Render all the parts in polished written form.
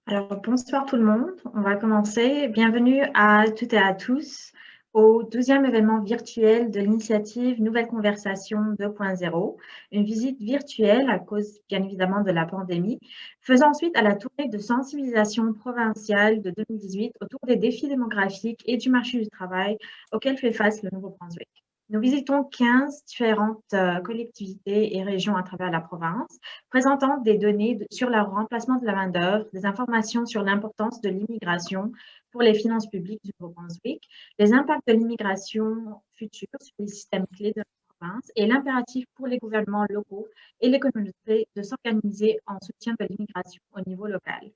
Alors, bonsoir tout le monde. On va commencer. Bienvenue à toutes et à tous au 12e événement virtuel de l'initiative Nouvelle Conversation 2.0, une visite virtuelle à cause bien évidemment de la pandémie, faisant suite à la tournée de sensibilisation provinciale de 2018 autour des défis démographiques et du marché du travail auxquels fait face le Nouveau-Brunswick. Nous visitons 15 différentes collectivités et régions à travers la province, présentant des données sur le remplacement de la main-d'œuvre, des informations sur l'importance de l'immigration pour les finances publiques du Nouveau-Brunswick, les impacts de l'immigration future sur les systèmes clés de la province et l'impératif pour les gouvernements locaux et les communautés de s'organiser en soutien de l'immigration au niveau local.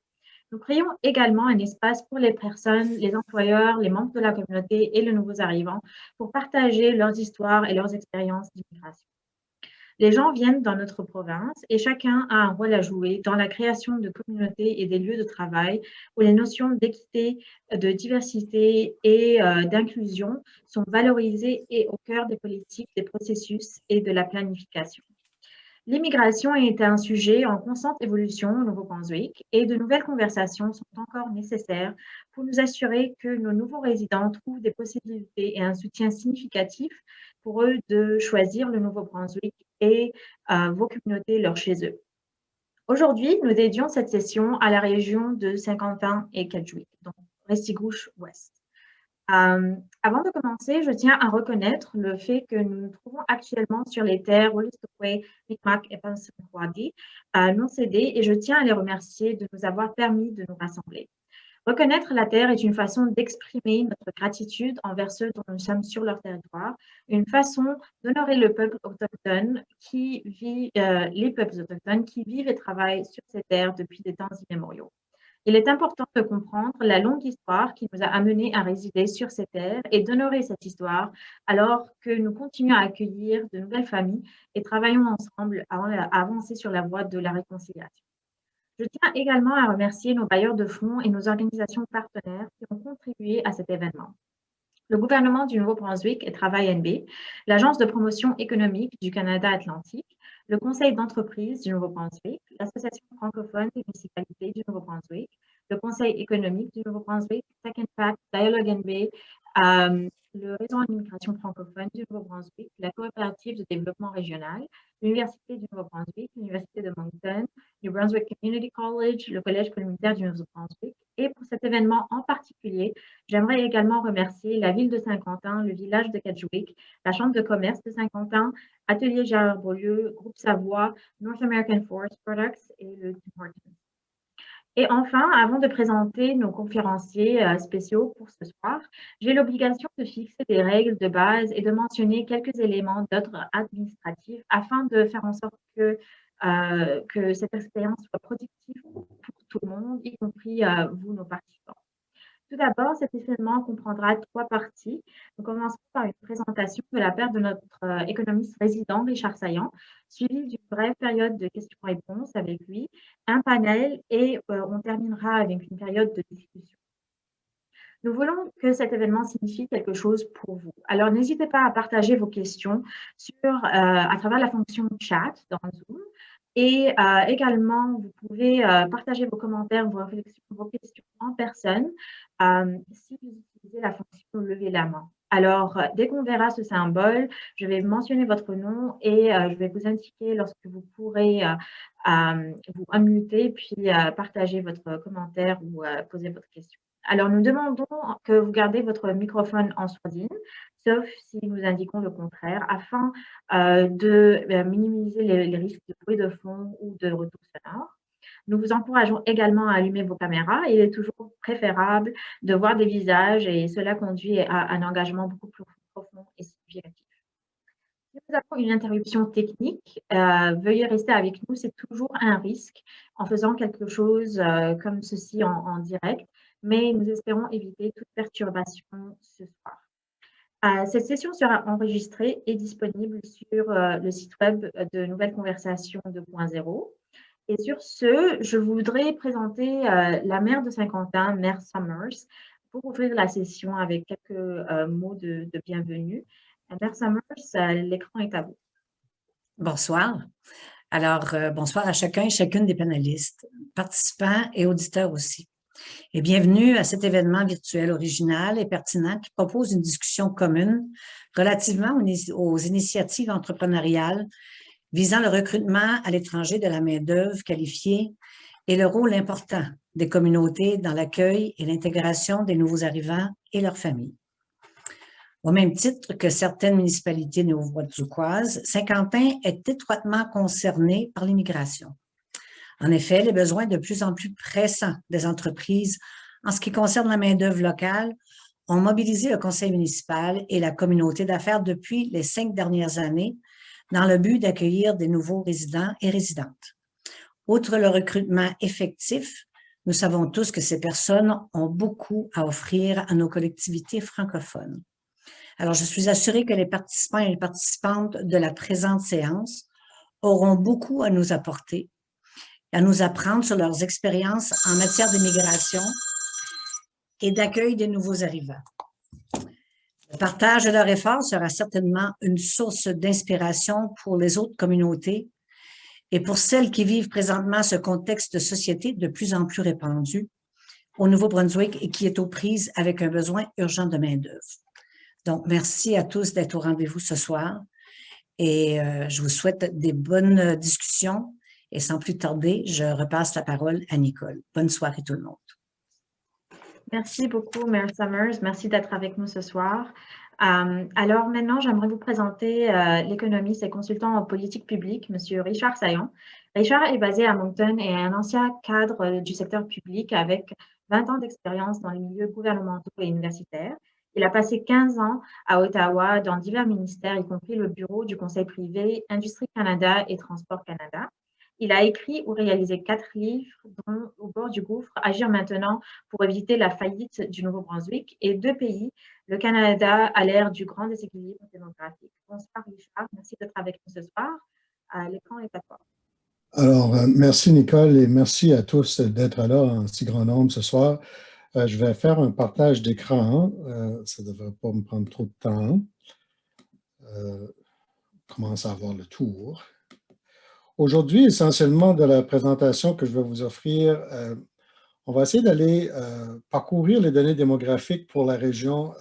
Nous créons également un espace pour les personnes, les employeurs, les membres de la communauté et les nouveaux arrivants pour partager leurs histoires et leurs expériences d'immigration. Les gens viennent dans notre province et chacun a un rôle à jouer dans la création de communautés et des lieux de travail où les notions d'équité, de diversité et d'inclusion sont valorisées et au cœur des politiques, des processus et de la planification. L'immigration est un sujet en constante évolution au Nouveau-Brunswick et de nouvelles conversations sont encore nécessaires pour nous assurer que nos nouveaux résidents trouvent des possibilités et un soutien significatif pour eux de choisir le Nouveau-Brunswick et vos communautés leur chez eux. Aujourd'hui, nous dédions cette session à la région de Saint-Quentin et Kedgewick, donc Restigouche-Ouest. Avant de commencer, je tiens à reconnaître le fait que nous nous trouvons actuellement sur les terres Wolastoqey, Mi'kmaq et Passamaquoddy, non cédées, et je tiens à les remercier de nous avoir permis de nous rassembler. Reconnaître la terre est une façon d'exprimer notre gratitude envers ceux dont nous sommes sur leur territoire, une façon d'honorer le peuple autochtone qui vit, les peuples autochtones qui vivent et travaillent sur ces terres depuis des temps immémoriaux. Il est important de comprendre la longue histoire qui nous a amenés à résider sur ces terres et d'honorer cette histoire alors que nous continuons à accueillir de nouvelles familles et travaillons ensemble à avancer sur la voie de la réconciliation. Je tiens également à remercier nos bailleurs de fonds et nos organisations partenaires qui ont contribué à cet événement. Le gouvernement du Nouveau-Brunswick et Travail NB, l'Agence de promotion économique du Canada Atlantique, le Conseil d'entreprise du Nouveau-Brunswick, l'Association francophone des municipalités du Nouveau-Brunswick, le Conseil économique du Nouveau-Brunswick, Tech Impact, Dialogue NB, le Réseau en immigration francophone du Nouveau-Brunswick, la coopérative de développement régional, l'Université du Nouveau-Brunswick, l'Université de Moncton, New Brunswick Community College, le Collège communautaire du Nouveau-Brunswick. Et pour cet événement en particulier, j'aimerais également remercier la ville de Saint-Quentin, le village de Kedgewick, la Chambre de commerce de Saint-Quentin, Atelier Gérard-Beaulieu, Groupe Savoie, North American Forest Products et le Tim Hortons. Et enfin, avant de présenter nos conférenciers spéciaux pour ce soir, j'ai l'obligation de fixer des règles de base et de mentionner quelques éléments d'ordre administratif afin de faire en sorte que cette expérience soit productive pour tout le monde, y compris vous, nos participants. Tout d'abord, cet événement comprendra 3 parties. Nous commencerons par une présentation de la part de notre économiste résident, Richard Saillant, suivi d'une brève période de questions-réponses avec lui, un panel et on terminera avec une période de discussion. Nous voulons que cet événement signifie quelque chose pour vous. Alors, n'hésitez pas à partager vos questions à travers la fonction chat dans Zoom. Et également, vous pouvez partager vos commentaires, vos réflexions, vos questions en personne si vous utilisez la fonction lever la main. Alors, dès qu'on verra ce symbole, je vais mentionner votre nom et je vais vous indiquer lorsque vous pourrez vous unmuter puis partager votre commentaire ou poser votre question. Alors, nous demandons que vous gardez votre microphone en sourdine, sauf si nous indiquons le contraire, afin de minimiser les risques de bruit de fond ou de retour sonore. Nous vous encourageons également à allumer vos caméras. Il est toujours préférable de voir des visages et cela conduit à un engagement beaucoup plus profond et significatif. Si nous avons une interruption technique, veuillez rester avec nous. C'est toujours un risque en faisant quelque chose comme ceci en direct, mais nous espérons éviter toute perturbation ce soir. Cette session sera enregistrée et disponible sur le site web de Nouvelle Conversation 2.0. Et sur ce, je voudrais présenter la maire de Saint-Quentin, Maire Summers, pour ouvrir la session avec quelques mots de bienvenue. Maire Summers, l'écran est à vous. Bonsoir. Alors, bonsoir à chacun et chacune des panélistes. participants et auditeurs aussi. Et bienvenue à cet événement virtuel original et pertinent qui propose une discussion commune relativement aux initiatives entrepreneuriales visant le recrutement à l'étranger de la main-d'œuvre qualifiée et le rôle important des communautés dans l'accueil et l'intégration des nouveaux arrivants et leurs familles. Au même titre que certaines municipalités néo-brunswickoises, Saint-Quentin est étroitement concerné par l'immigration. En effet, les besoins de plus en plus pressants des entreprises en ce qui concerne la main-d'œuvre locale ont mobilisé le conseil municipal et la communauté d'affaires depuis les 5 dernières années dans le but d'accueillir des nouveaux résidents et résidentes. Outre le recrutement effectif, nous savons tous que ces personnes ont beaucoup à offrir à nos collectivités francophones. Alors, je suis assurée que les participants et les participantes de la présente séance auront beaucoup à nous apporter, à nous apprendre sur leurs expériences en matière d'immigration et d'accueil des nouveaux arrivants. Le partage de leurs efforts sera certainement une source d'inspiration pour les autres communautés et pour celles qui vivent présentement ce contexte de société de plus en plus répandu au Nouveau-Brunswick et qui est aux prises avec un besoin urgent de main-d'œuvre. Donc, merci à tous d'être au rendez-vous ce soir et je vous souhaite des bonnes discussions et sans plus tarder, je repasse la parole à Nicole. Bonne soirée tout le monde. Merci beaucoup, Mary Summers. Merci d'être avec nous ce soir. Alors maintenant, j'aimerais vous présenter l'économiste et consultant en politique publique, M. Richard Saillon. Richard est basé à Moncton et est un ancien cadre du secteur public avec 20 ans d'expérience dans les milieux gouvernementaux et universitaires. Il a passé 15 ans à Ottawa dans divers ministères, y compris le bureau du Conseil privé, Industrie Canada et Transport Canada. Il a écrit ou réalisé 4 livres, dont Au bord du gouffre, Agir maintenant pour éviter la faillite du Nouveau-Brunswick, et 2 pays, le Canada à l'ère du grand déséquilibre démographique. Bonsoir Richard, merci d'être avec nous ce soir. L'écran est à toi. Alors, merci Nicole et merci à tous d'être là en si grand nombre ce soir. Je vais faire un partage d'écran. Ça ne devrait pas me prendre trop de temps. Commence à avoir le tour. Aujourd'hui, essentiellement de la présentation que je vais vous offrir, on va essayer d'aller parcourir les données démographiques pour la région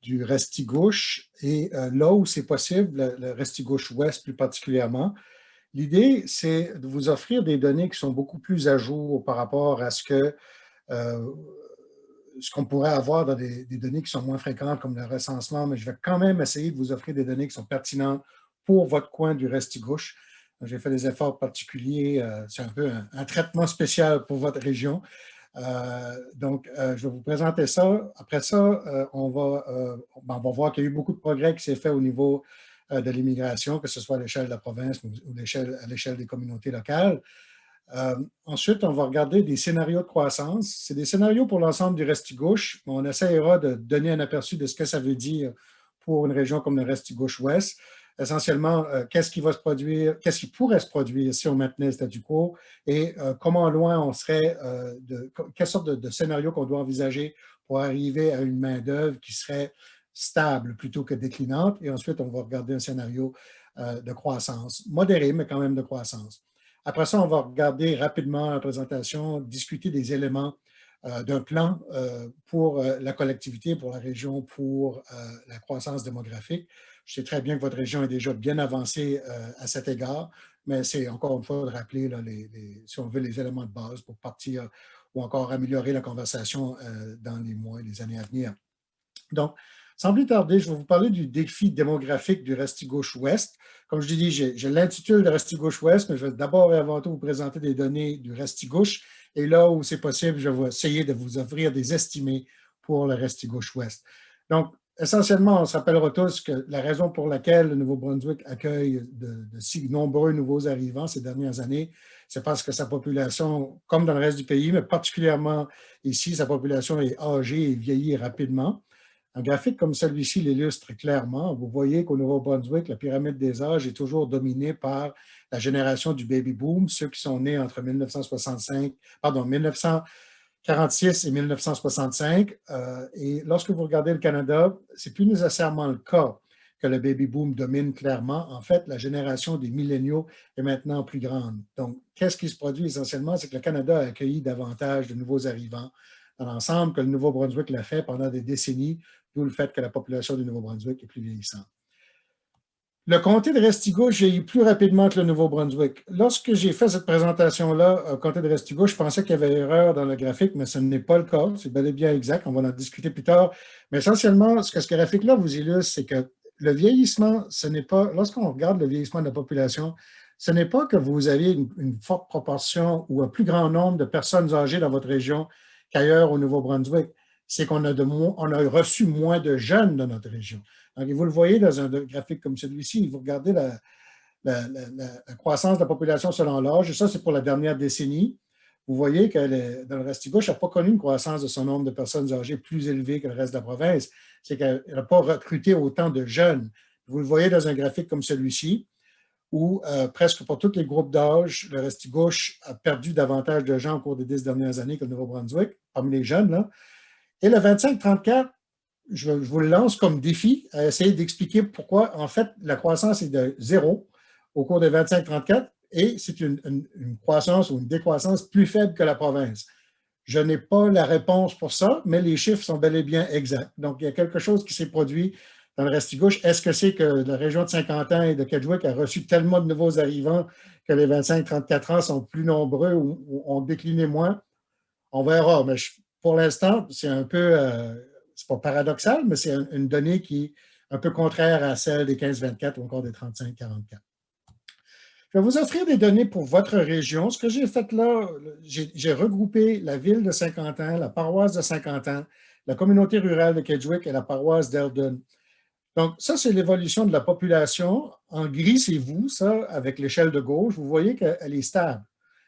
du Restigouche et là où c'est possible, le Restigouche-Ouest plus particulièrement. L'idée, c'est de vous offrir des données qui sont beaucoup plus à jour par rapport à ce qu'on pourrait avoir dans des données qui sont moins fréquentes comme le recensement, mais je vais quand même essayer de vous offrir des données qui sont pertinentes pour votre coin du Restigouche. J'ai fait des efforts particuliers, c'est un peu un traitement spécial pour votre région. Je vais vous présenter ça. Après ça, on va voir qu'il y a eu beaucoup de progrès qui s'est fait au niveau de l'immigration, que ce soit à l'échelle de la province ou à l'échelle des communautés locales. Ensuite, on va regarder des scénarios de croissance. C'est des scénarios pour l'ensemble du Restigouche. On essaiera de donner un aperçu de ce que ça veut dire pour une région comme le Restigouche-Ouest. Essentiellement, qu'est-ce qui va se produire, qu'est-ce qui pourrait se produire si on maintenait le statu quo et comment loin on serait, quelle sorte de scénario qu'on doit envisager pour arriver à une main-d'œuvre qui serait stable plutôt que déclinante. Et ensuite, on va regarder un scénario de croissance, modéré, mais quand même de croissance. Après ça, on va regarder rapidement la présentation, discuter des éléments d'un plan pour la collectivité, pour la région, pour la croissance démographique. Je sais très bien que votre région est déjà bien avancée à cet égard, mais c'est encore une fois de rappeler, là, si on veut, les éléments de base pour partir ou encore améliorer la conversation dans les mois et les années à venir. Donc, sans plus tarder, je vais vous parler du défi démographique du Restigouche-Ouest. Comme je l'ai dit, j'ai l'intitulé de Restigouche-Ouest, mais je vais d'abord et avant tout vous présenter des données du Restigouche. Et là où c'est possible, je vais essayer de vous offrir des estimés pour le Restigouche-Ouest. Donc, essentiellement, on se rappellera tous que la raison pour laquelle le Nouveau-Brunswick accueille de si nombreux nouveaux arrivants ces dernières années, c'est parce que sa population, comme dans le reste du pays, mais particulièrement ici, sa population est âgée et vieillit rapidement. Un graphique comme celui-ci l'illustre clairement. Vous voyez qu'au Nouveau-Brunswick, la pyramide des âges est toujours dominée par la génération du baby boom, ceux qui sont nés entre 1946 et 1965. Et lorsque vous regardez le Canada, ce n'est plus nécessairement le cas. que le baby-boom domine clairement. En fait, la génération des milléniaux est maintenant plus grande. Donc, qu'est-ce qui se produit essentiellement? C'est que le Canada a accueilli davantage de nouveaux arrivants dans l'ensemble que le Nouveau-Brunswick l'a fait pendant des décennies, d'où le fait que la population du Nouveau-Brunswick est plus vieillissante. Le comté de Restigouche vieillit plus rapidement que le Nouveau-Brunswick. Lorsque j'ai fait cette présentation-là au comté de Restigouche, je pensais qu'il y avait erreur dans le graphique, mais ce n'est pas le cas. C'est bel et bien exact. On va en discuter plus tard. Mais essentiellement, ce que ce graphique-là vous illustre, c'est que le vieillissement, ce n'est pas, lorsqu'on regarde le vieillissement de la population, ce n'est pas que vous avez une forte proportion ou un plus grand nombre de personnes âgées dans votre région qu'ailleurs au Nouveau-Brunswick. C'est qu'on a, on a reçu moins de jeunes dans notre région. Donc, vous le voyez dans un graphique comme celui-ci, vous regardez la croissance de la population selon l'âge, et ça, c'est pour la dernière décennie. Vous voyez que dans le Restigouche n'a pas connu une croissance de son nombre de personnes âgées plus élevée que le reste de la province. C'est qu'elle n'a pas recruté autant de jeunes. Vous le voyez dans un graphique comme celui-ci, où presque pour tous les groupes d'âge, le Restigouche a perdu davantage de gens au cours des 10 dernières années que le Nouveau-Brunswick, parmi les jeunes, là. Et le 25-34, je vous le lance comme défi à essayer d'expliquer pourquoi, en fait, la croissance est de 0 au cours des 25-34 et c'est une croissance ou une décroissance plus faible que la province. Je n'ai pas la réponse pour ça, mais les chiffres sont bel et bien exacts. Donc, il y a quelque chose qui s'est produit dans le Restigouche. Est-ce que c'est que la région de Saint-Quentin et de Kedgewick a reçu tellement de nouveaux arrivants que les 25-34 ans sont plus nombreux ou ont décliné moins? On verra, mais pour l'instant, c'est un peu, c'est pas paradoxal, mais c'est une donnée qui est un peu contraire à celle des 15-24 ou encore des 35-44. Je vais vous offrir des données pour votre région. Ce que j'ai fait là, j'ai regroupé la ville de Saint-Quentin, la paroisse de Saint-Quentin, la communauté rurale de Kedgewick et la paroisse d'Eldon. Donc, ça, c'est l'évolution de la population. En gris, c'est vous, ça, avec l'échelle de gauche. Vous voyez qu'elle est stable.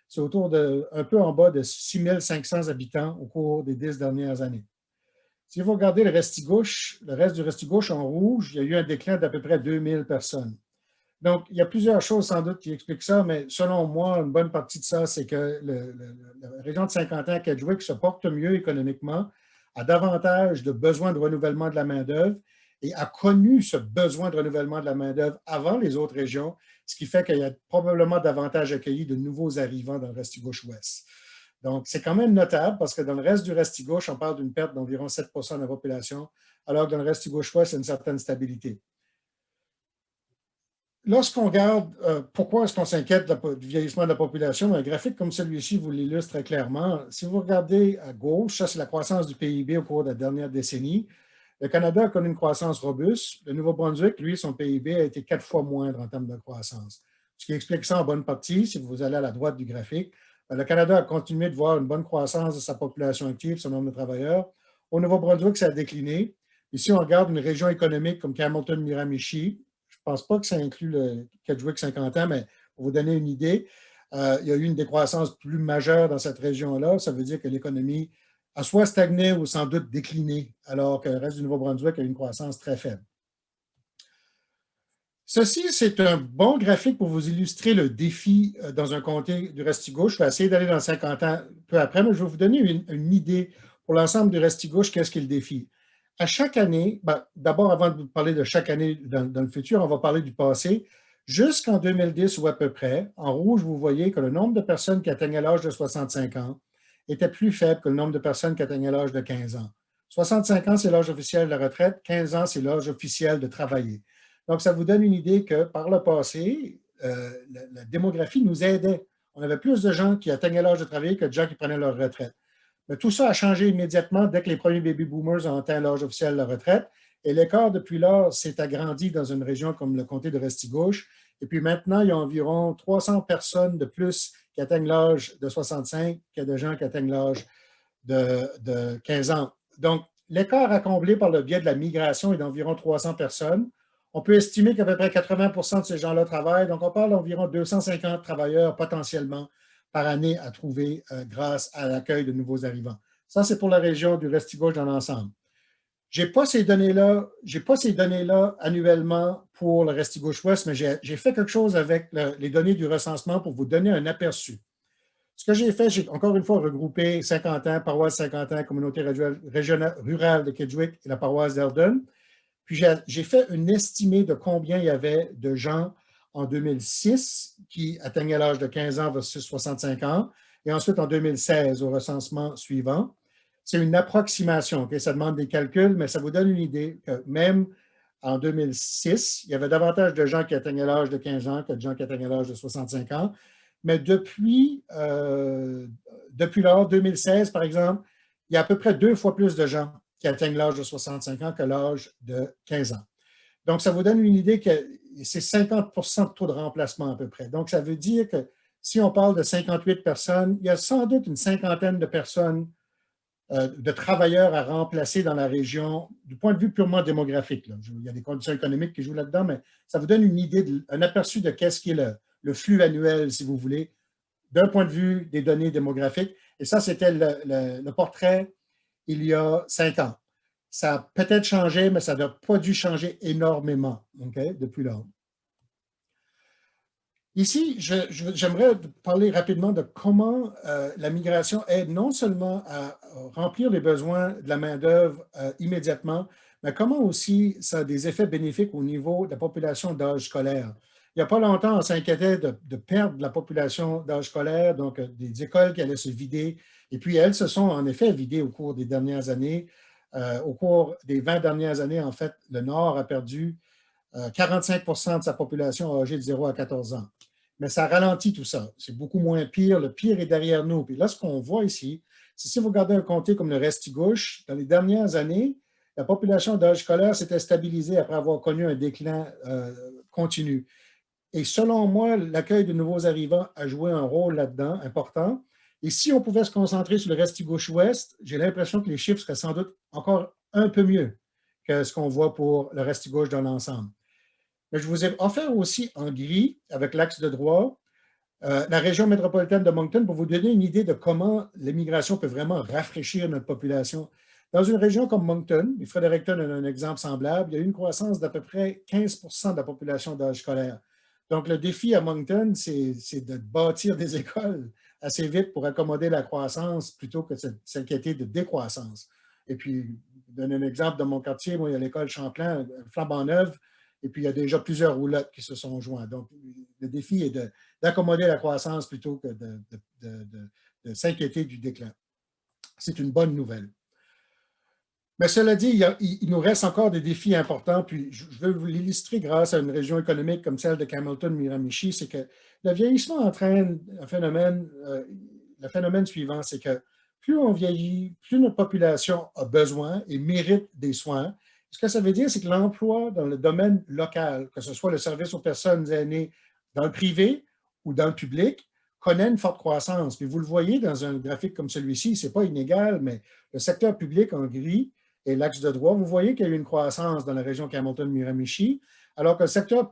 C'est autour de, un peu en bas de 6500 habitants au cours des 10 dernières années. Si vous regardez le Restigouche, le reste du Restigouche en rouge, il y a eu un déclin d'à peu près 2000 personnes. Donc, il y a plusieurs choses sans doute qui expliquent ça, mais selon moi, une bonne partie de ça, c'est que la région de Saint-Quentin-Kedgewick se porte mieux économiquement, a davantage de besoins de renouvellement de la main-d'œuvre et a connu ce besoin de renouvellement de la main-d'œuvre avant les autres régions, ce qui fait qu'il y a probablement davantage accueilli de nouveaux arrivants dans le Restigouche-Ouest. Donc, c'est quand même notable parce que dans le reste du Restigouche, on parle d'une perte d'environ 7 % de la population, alors que dans le Restigouche-Ouest, il y a une certaine stabilité. Lorsqu'on regarde pourquoi est-ce qu'on s'inquiète du vieillissement de la population, un graphique comme celui-ci vous l'illustre très clairement. Si vous regardez à gauche, ça c'est la croissance du PIB au cours de la dernière décennie. Le Canada a connu une croissance robuste. Le Nouveau-Brunswick, lui, son PIB a été 4 fois moindre en termes de croissance. Ce qui explique ça en bonne partie, si vous allez à la droite du graphique, le Canada a continué de voir une bonne croissance de sa population active, son nombre de travailleurs. Au Nouveau-Brunswick, ça a décliné. Ici, on regarde une région économique comme Hamilton-Miramichi. Je ne pense pas que ça inclut le Kedgewick 50 ans, mais pour vous donner une idée, il y a eu une décroissance plus majeure dans cette région-là. Ça veut dire que l'économie a soit stagné ou sans doute décliné, alors que le reste du Nouveau-Brunswick a une croissance très faible. Ceci, c'est un bon graphique pour vous illustrer le défi dans un comté du Restigouche. Je vais essayer d'aller dans 50 ans peu après, mais je vais vous donner une idée pour l'ensemble du Restigouche, qu'est-ce qu'est le défi. À chaque année, d'abord, avant de parler de chaque année dans le futur, on va parler du passé. Jusqu'en 2010 ou à peu près, en rouge, vous voyez que le nombre de personnes qui atteignaient l'âge de 65 ans était plus faible que le nombre de personnes qui atteignaient l'âge de 15 ans. 65 ans, c'est l'âge officiel de la retraite. 15 ans, c'est l'âge officiel de travailler. Donc, ça vous donne une idée que par le passé, la démographie nous aidait. On avait plus de gens qui atteignaient l'âge de travailler que de gens qui prenaient leur retraite. Mais tout ça a changé immédiatement dès que les premiers baby boomers ont atteint l'âge officiel de la retraite. Et l'écart depuis lors s'est agrandi dans une région comme le comté de Restigouche. Et puis maintenant, il y a environ 300 personnes de plus qui atteignent l'âge de 65 qu'il y a de gens qui atteignent l'âge de 15 ans. Donc, l'écart à combler par le biais de la migration est d'environ 300 personnes. On peut estimer qu'à peu près 80 % de ces gens-là travaillent. Donc, on parle d'environ 250 travailleurs potentiellement par année à trouver grâce à l'accueil de nouveaux arrivants. Ça, c'est pour la région du Restigouche dans l'ensemble. Je n'ai pas ces données-là annuellement pour le Restigouche-Ouest, mais j'ai fait quelque chose avec les données du recensement pour vous donner un aperçu. Ce que j'ai fait, j'ai encore une fois regroupé Saint-Quentin, paroisse Saint-Quentin, communauté rurale de Kedgewick et la paroisse d'Eldon. Puis j'ai fait une estimée de combien il y avait de gens en 2006 qui atteignaient l'âge de 15 ans versus 65 ans, et ensuite en 2016 au recensement suivant. C'est une approximation, okay? Ça demande des calculs, mais ça vous donne une idée que même en 2006, il y avait davantage de gens qui atteignaient l'âge de 15 ans que de gens qui atteignaient l'âge de 65 ans. Mais depuis lors, 2016, par exemple, il y a à peu près 2 fois plus de gens qui atteignent l'âge de 65 ans que l'âge de 15 ans. Donc, ça vous donne une idée que c'est 50% de taux de remplacement à peu près. Donc, ça veut dire que si on parle de 58 personnes, il y a sans doute une cinquantaine de personnes, de travailleurs à remplacer dans la région du point de vue purement démographique. Là. Il y a des conditions économiques qui jouent là-dedans, mais ça vous donne une idée, un aperçu de qu'est-ce qui est le flux annuel, si vous voulez, d'un point de vue des données démographiques. Et ça, c'était le portrait il y a 5 ans. Ça a peut-être changé, mais ça n'a pas dû changer énormément depuis lors. Ici, j'aimerais parler rapidement de comment la migration aide non seulement à remplir les besoins de la main-d'œuvre immédiatement, mais comment aussi ça a des effets bénéfiques au niveau de la population d'âge scolaire. Il n'y a pas longtemps, on s'inquiétait de perdre la population d'âge scolaire, donc des écoles qui allaient se vider. Et puis, elles se sont en effet vidées au cours des dernières années. Au cours des 20 dernières années, en fait, le Nord a perdu 45% de sa population âgée de 0 à 14 ans. Mais ça ralentit tout ça. C'est beaucoup moins pire. Le pire est derrière nous. Puis là, ce qu'on voit ici, c'est si vous regardez un comté comme le Restigouche, dans les dernières années, la population d'âge scolaire s'était stabilisée après avoir connu un déclin continu. Et selon moi, l'accueil de nouveaux arrivants a joué un rôle là-dedans important. Et si on pouvait se concentrer sur le Restigouche-Ouest, j'ai l'impression que les chiffres seraient sans doute encore un peu mieux que ce qu'on voit pour le Restigouche dans l'ensemble. Mais je vous ai offert aussi en gris, avec l'axe de droit, la région métropolitaine de Moncton pour vous donner une idée de comment l'immigration peut vraiment rafraîchir notre population. Dans une région comme Moncton, et Fredericton a un exemple semblable, il y a eu une croissance d'à peu près 15% de la population d'âge scolaire. Donc, le défi à Moncton, c'est de bâtir des écoles assez vite pour accommoder la croissance plutôt que de s'inquiéter de décroissance. Et puis, donner un exemple de mon quartier, moi, il y a l'école Champlain, flambant neuve, et puis il y a déjà plusieurs roulottes qui se sont joints. Donc, le défi est d'accommoder la croissance plutôt que de s'inquiéter du déclin. C'est une bonne nouvelle. Mais cela dit, il nous reste encore des défis importants, puis je veux vous l'illustrer grâce à une région économique comme celle de Campbellton-Miramichi, c'est que le vieillissement entraîne un phénomène, le phénomène suivant, c'est que plus on vieillit, plus notre population a besoin et mérite des soins. Ce que ça veut dire, c'est que l'emploi dans le domaine local, que ce soit le service aux personnes aînées dans le privé ou dans le public, connaît une forte croissance. Puis vous le voyez dans un graphique comme celui-ci, ce n'est pas inégal, mais le secteur public en gris et l'axe de droit, vous voyez qu'il y a eu une croissance dans la région Campbellton-Miramichi, alors que le secteur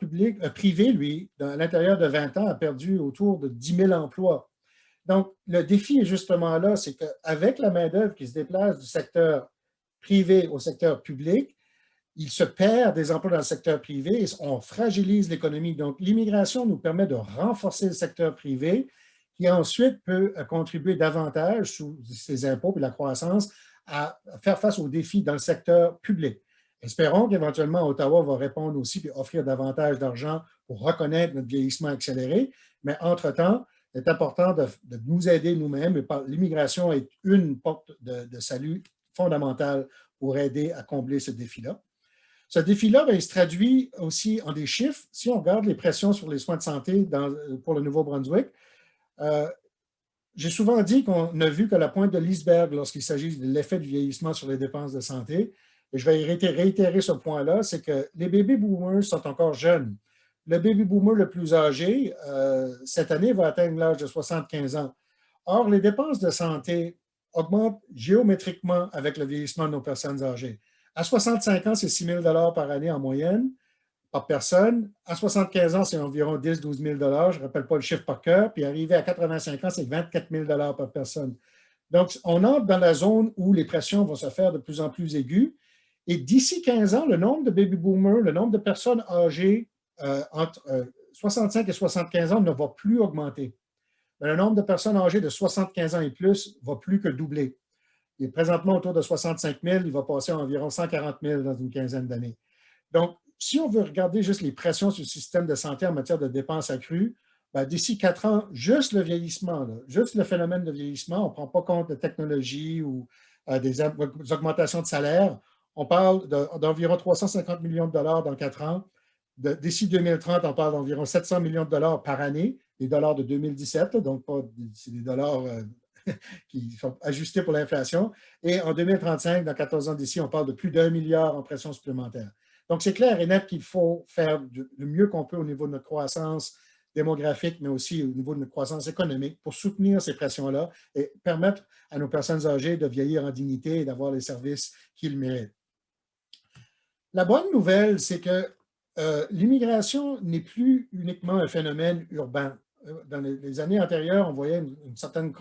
privé, lui, à l'intérieur de 20 ans, a perdu autour de 10 000 emplois. Donc, le défi est justement là, c'est qu'avec la main-d'œuvre qui se déplace du secteur privé au secteur public, il se perd des emplois dans le secteur privé et on fragilise l'économie. Donc, l'immigration nous permet de renforcer le secteur privé qui ensuite peut contribuer davantage sous ses impôts et la croissance à faire face aux défis dans le secteur public. Espérons qu'éventuellement Ottawa va répondre aussi et offrir davantage d'argent pour reconnaître notre vieillissement accéléré, mais entre-temps, il est important de nous aider nous-mêmes. L'immigration est une porte de salut fondamentale pour aider à combler ce défi-là. Ce défi-là, il se traduit aussi en des chiffres. Si on regarde les pressions sur les soins de santé pour le Nouveau-Brunswick, j'ai souvent dit qu'on n'a vu que la pointe de l'iceberg lorsqu'il s'agit de l'effet du vieillissement sur les dépenses de santé. Et je vais réitérer ce point-là, c'est que les baby boomers sont encore jeunes. Le baby boomer le plus âgé, cette année, va atteindre l'âge de 75 ans. Or, les dépenses de santé augmentent géométriquement avec le vieillissement de nos personnes âgées. À 65 ans, c'est 6 000 $ par année en moyenne, par personne. À 75 ans, c'est environ 10 000 à 12 000 $. Je ne rappelle pas le chiffre par cœur. Puis arrivé à 85 ans, c'est 24 000 $ par personne. Donc, on entre dans la zone où les pressions vont se faire de plus en plus aiguës. Et d'ici 15 ans, le nombre de baby boomers, le nombre de personnes âgées entre 65 et 75 ans ne va plus augmenter. Mais le nombre de personnes âgées de 75 ans et plus va plus que doubler. Il est présentement autour de 65 000, il va passer à environ 140 000 dans une quinzaine d'années. Donc, si on veut regarder juste les pressions sur le système de santé en matière de dépenses accrues, ben, d'ici 4 ans, juste le vieillissement, là, juste le phénomène de vieillissement, on ne prend pas compte de technologie ou des augmentations de salaire. On parle d'environ 350 millions de dollars dans 4 ans. D'ici 2030, on parle d'environ 700 millions de dollars par année, les dollars de 2017, donc c'est des dollars qui sont ajustés pour l'inflation. Et en 2035, dans 14 ans d'ici, on parle de plus d'1 milliard en pression supplémentaire. Donc, c'est clair et net qu'il faut faire le mieux qu'on peut au niveau de notre croissance démographique, mais aussi au niveau de notre croissance économique pour soutenir ces pressions-là et permettre à nos personnes âgées de vieillir en dignité et d'avoir les services qu'ils méritent. La bonne nouvelle, c'est que l'immigration n'est plus uniquement un phénomène urbain. Dans les années antérieures, on voyait une certaine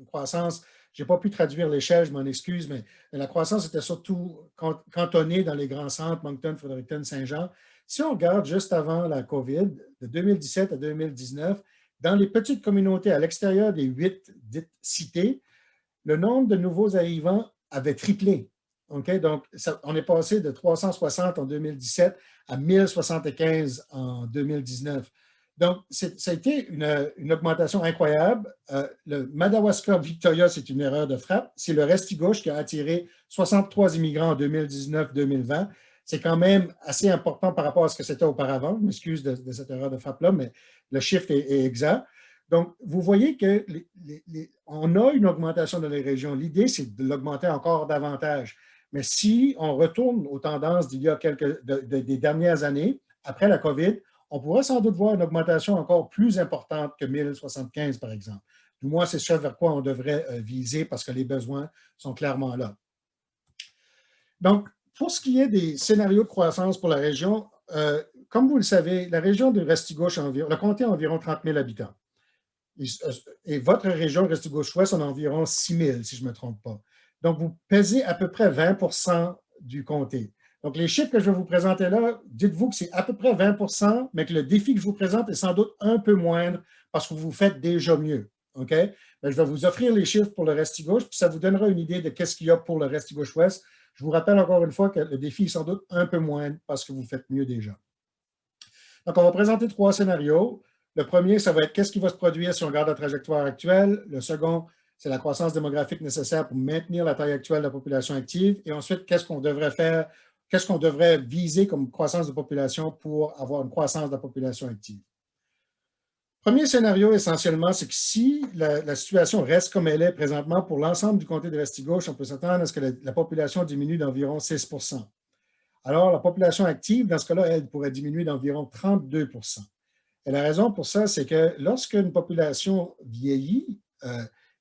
croissance. Je n'ai pas pu traduire l'échelle, je m'en excuse, mais la croissance était surtout cantonnée dans les grands centres, Moncton, Fredericton, Saint-Jean. Si on regarde juste avant la COVID, de 2017 à 2019, dans les petites communautés à l'extérieur des 8 dites cités, le nombre de nouveaux arrivants avait triplé. Okay? Donc, on est passé de 360 en 2017 à 1075 en 2019. Donc, ça a été une augmentation incroyable. Le Madawaska-Victoria, c'est une erreur de frappe. C'est le Restigouche qui a attiré 63 immigrants en 2019-2020. C'est quand même assez important par rapport à ce que c'était auparavant. Je m'excuse de cette erreur de frappe-là, mais le chiffre est exact. Donc, vous voyez qu'on a une augmentation dans les régions. L'idée, c'est de l'augmenter encore davantage. Mais si on retourne aux tendances d'il y a des dernières années, après la COVID, on pourrait sans doute voir une augmentation encore plus importante que 1075, par exemple. Du moins, c'est ce vers quoi on devrait viser parce que les besoins sont clairement là. Donc, pour ce qui est des scénarios de croissance pour la région, comme vous le savez, la région de Restigouche, le comté a environ 30 000 habitants. Et votre région, Restigouche-Ouest, en a environ 6 000, si je ne me trompe pas. Donc, vous pesez à peu près 20 du comté. Donc, les chiffres que je vais vous présenter là, dites-vous que c'est à peu près 20 mais que le défi que je vous présente est sans doute un peu moindre parce que vous faites déjà mieux. OK? Mais je vais vous offrir les chiffres pour le Restigouche, puis ça vous donnera une idée de qu'est-ce qu'il y a pour le Restigouche-Ouest. Je vous rappelle encore une fois que le défi est sans doute un peu moindre parce que vous faites mieux déjà. Donc, on va présenter 3 scénarios. Le premier, ça va être qu'est-ce qui va se produire si on regarde la trajectoire actuelle. Le second, c'est la croissance démographique nécessaire pour maintenir la taille actuelle de la population active. Et ensuite, qu'est-ce qu'on devrait faire, qu'est-ce qu'on devrait viser comme croissance de population pour avoir une croissance de la population active. Premier scénario, essentiellement, c'est que si la situation reste comme elle est présentement pour l'ensemble du comté de Restigouche, on peut s'attendre à ce que la population diminue d'environ 6 %. Alors, la population active, dans ce cas-là, elle pourrait diminuer d'environ 32 %. Et la raison pour ça, c'est que lorsqu'une population vieillit,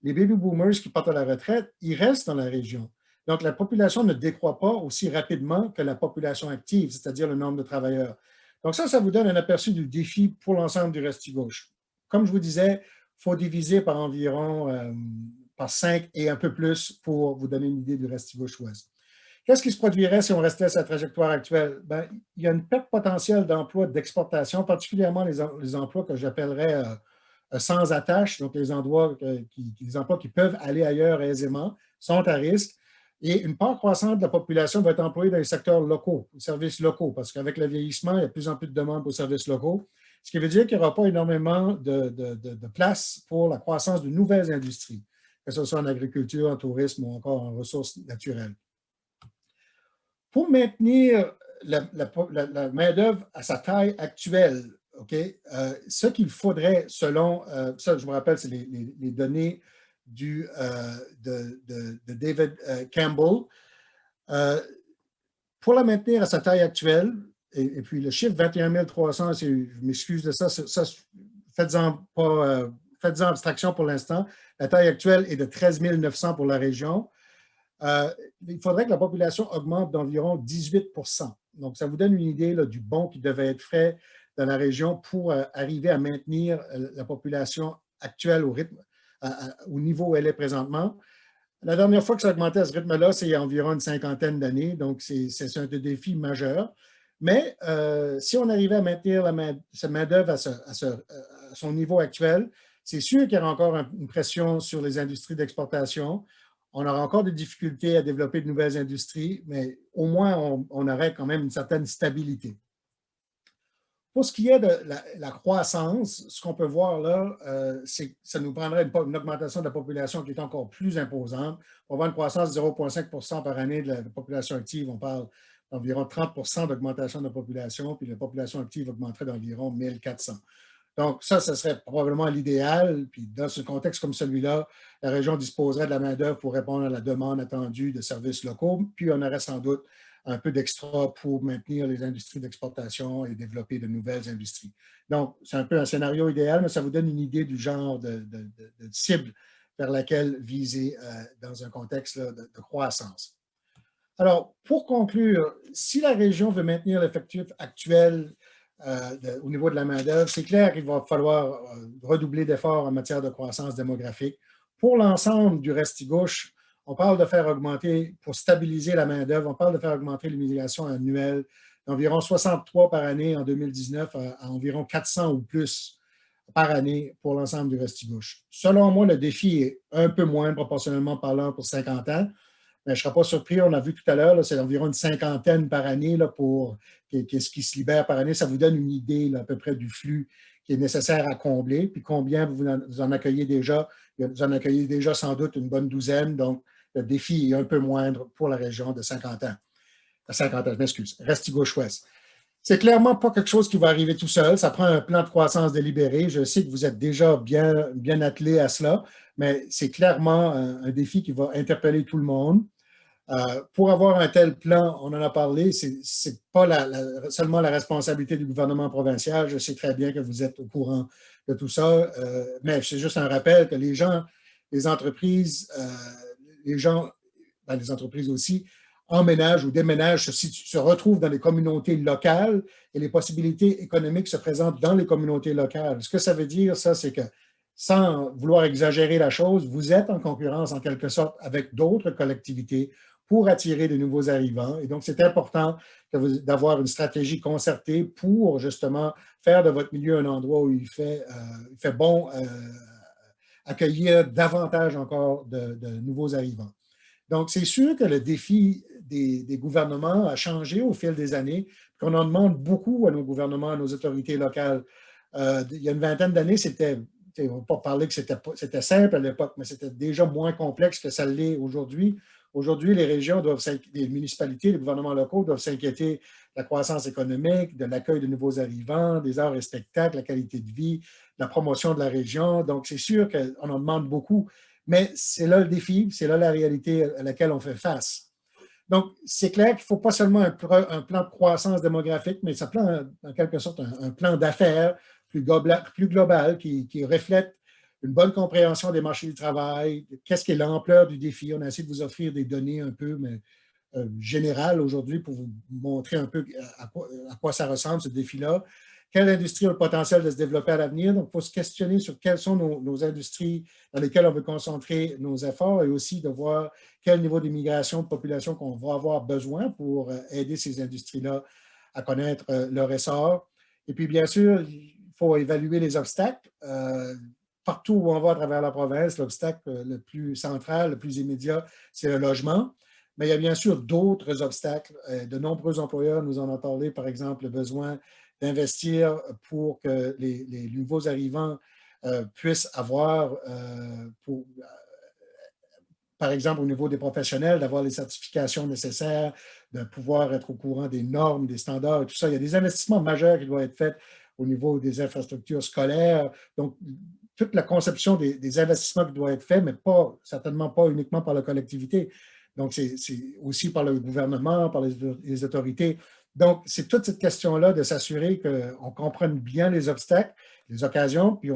les baby boomers qui partent à la retraite, ils restent dans la région. Donc, la population ne décroît pas aussi rapidement que la population active, c'est-à-dire le nombre de travailleurs. Donc, ça vous donne un aperçu du défi pour l'ensemble du Restigouche. Comme je vous disais, il faut diviser par environ par 5 et un peu plus pour vous donner une idée du Restigouche-Ouest. Qu'est-ce qui se produirait si on restait à sa trajectoire actuelle? Bien, il y a une perte potentielle d'emplois d'exportation, particulièrement les emplois que j'appellerais sans attache, donc les emplois qui peuvent aller ailleurs aisément, sont à risque. Et une part croissante de la population va être employée dans les secteurs locaux, les services locaux, parce qu'avec le vieillissement, il y a de plus en plus de demandes pour les services locaux, ce qui veut dire qu'il n'y aura pas énormément de place pour la croissance de nouvelles industries, que ce soit en agriculture, en tourisme ou encore en ressources naturelles. Pour maintenir la main-d'œuvre à sa taille actuelle, okay, ce qu'il faudrait, selon, ça je me rappelle, c'est les données de David Campbell, pour la maintenir à sa taille actuelle, et puis le chiffre 21 300, je m'excuse de ça, faites-en abstraction pour l'instant. La taille actuelle est de 13 900 pour la région. Il faudrait que la population augmente d'environ 18 %. Donc, ça vous donne une idée là, du bond qui devait être fait dans la région pour arriver à maintenir la population actuelle au niveau où elle est présentement. La dernière fois que ça augmentait à ce rythme-là, c'est il y a environ une cinquantaine d'années, donc c'est un défi majeur. Mais si on arrivait à maintenir cette main-d'œuvre à son niveau actuel, c'est sûr qu'il y aura encore une pression sur les industries d'exportation. On aura encore des difficultés à développer de nouvelles industries, mais au moins, on aurait quand même une certaine stabilité. Pour ce qui est de la croissance, ce qu'on peut voir là, c'est que ça nous prendrait une augmentation de la population qui est encore plus imposante. On va avoir une croissance de 0,5 par année de la population active. On parle d'environ 30 d'augmentation de la population, puis la population active augmenterait d'environ 1400. Donc, ça serait probablement l'idéal. Puis, dans ce contexte comme celui-là, la région disposerait de la main-d'œuvre pour répondre à la demande attendue de services locaux. Puis, on aurait sans doute un peu d'extra pour maintenir les industries d'exportation et développer de nouvelles industries. Donc, c'est un peu un scénario idéal, mais ça vous donne une idée du genre de cible vers laquelle viser dans un contexte là, de croissance. Alors, pour conclure, si la région veut maintenir l'effectif actuel au niveau de la main-d'œuvre, c'est clair qu'il va falloir redoubler d'efforts en matière de croissance démographique. Pour l'ensemble du Restigouche, on parle de faire augmenter, pour stabiliser la main-d'œuvre, on parle de faire augmenter l'immigration annuelle d'environ 63 par année en 2019 à environ 400 ou plus par année pour l'ensemble du Restigouche. Selon moi, le défi est un peu moins proportionnellement parlant pour 50 ans, mais je ne serais pas surpris, on a vu tout à l'heure, c'est environ une cinquantaine par année là, pour ce qui se libère par année. Ça vous donne une idée là, à peu près du flux qui est nécessaire à combler, puis combien vous en accueillez déjà. Vous en accueillez déjà sans doute une bonne douzaine, donc le défi est un peu moindre pour la région de 50 ans. 50 ans, je m'excuse, Restigouche-Ouest. C'est clairement pas quelque chose qui va arriver tout seul. Ça prend un plan de croissance délibéré. Je sais que vous êtes déjà bien attelé à cela, mais c'est clairement un défi qui va interpeller tout le monde. Pour avoir un tel plan, on en a parlé, ce n'est pas seulement la responsabilité du gouvernement provincial. Je sais très bien que vous êtes au courant de tout ça, mais c'est juste un rappel que les gens, les entreprises, les entreprises aussi, emménagent ou déménagent, se retrouvent dans les communautés locales et les possibilités économiques se présentent dans les communautés locales. Ce que ça veut dire, ça, c'est que sans vouloir exagérer la chose, vous êtes en concurrence en quelque sorte avec d'autres collectivités pour attirer de nouveaux arrivants. Et donc, c'est important d'avoir une stratégie concertée pour justement faire de votre milieu un endroit où il fait bon accueillir davantage encore de nouveaux arrivants. Donc, c'est sûr que le défi des gouvernements a changé au fil des années, qu'on en demande beaucoup à nos gouvernements, à nos autorités locales. Il y a une vingtaine d'années, on ne va pas parler que c'était simple à l'époque, mais c'était déjà moins complexe que ça l'est aujourd'hui. Aujourd'hui, les régions les municipalités, les gouvernements locaux doivent s'inquiéter de la croissance économique, de l'accueil de nouveaux arrivants, des arts et spectacles, la qualité de vie, la promotion de la région. Donc, c'est sûr qu'on en demande beaucoup, mais c'est là le défi, c'est là la réalité à laquelle on fait face. Donc, c'est clair qu'il ne faut pas seulement un plan de croissance démographique, mais ça prend en quelque sorte un plan d'affaires plus global qui reflète une bonne compréhension des marchés du travail, qu'est-ce qu'est l'ampleur du défi. On a essayé de vous offrir des données un peu générales aujourd'hui pour vous montrer un peu à quoi ça ressemble, ce défi-là. Quelle industrie a le potentiel de se développer à l'avenir? Donc, il faut se questionner sur quelles sont nos industries dans lesquelles on veut concentrer nos efforts et aussi de voir quel niveau d'immigration de population qu'on va avoir besoin pour aider ces industries-là à connaître leur essor. Et puis, bien sûr, il faut évaluer les obstacles. Partout où on va à travers la province, l'obstacle le plus central, le plus immédiat, c'est le logement. Mais il y a bien sûr d'autres obstacles. De nombreux employeurs nous en ont parlé, par exemple, le besoin d'investir pour que les nouveaux arrivants puissent avoir, par exemple, au niveau des professionnels, d'avoir les certifications nécessaires, de pouvoir être au courant des normes, des standards et tout ça. Il y a des investissements majeurs qui doivent être faits au niveau des infrastructures scolaires. Donc, toute la conception des investissements qui doivent être faits, mais certainement pas uniquement par la collectivité. Donc, c'est aussi par le gouvernement, par les autorités. Donc, c'est toute cette question-là de s'assurer qu'on comprenne bien les obstacles, les occasions, puis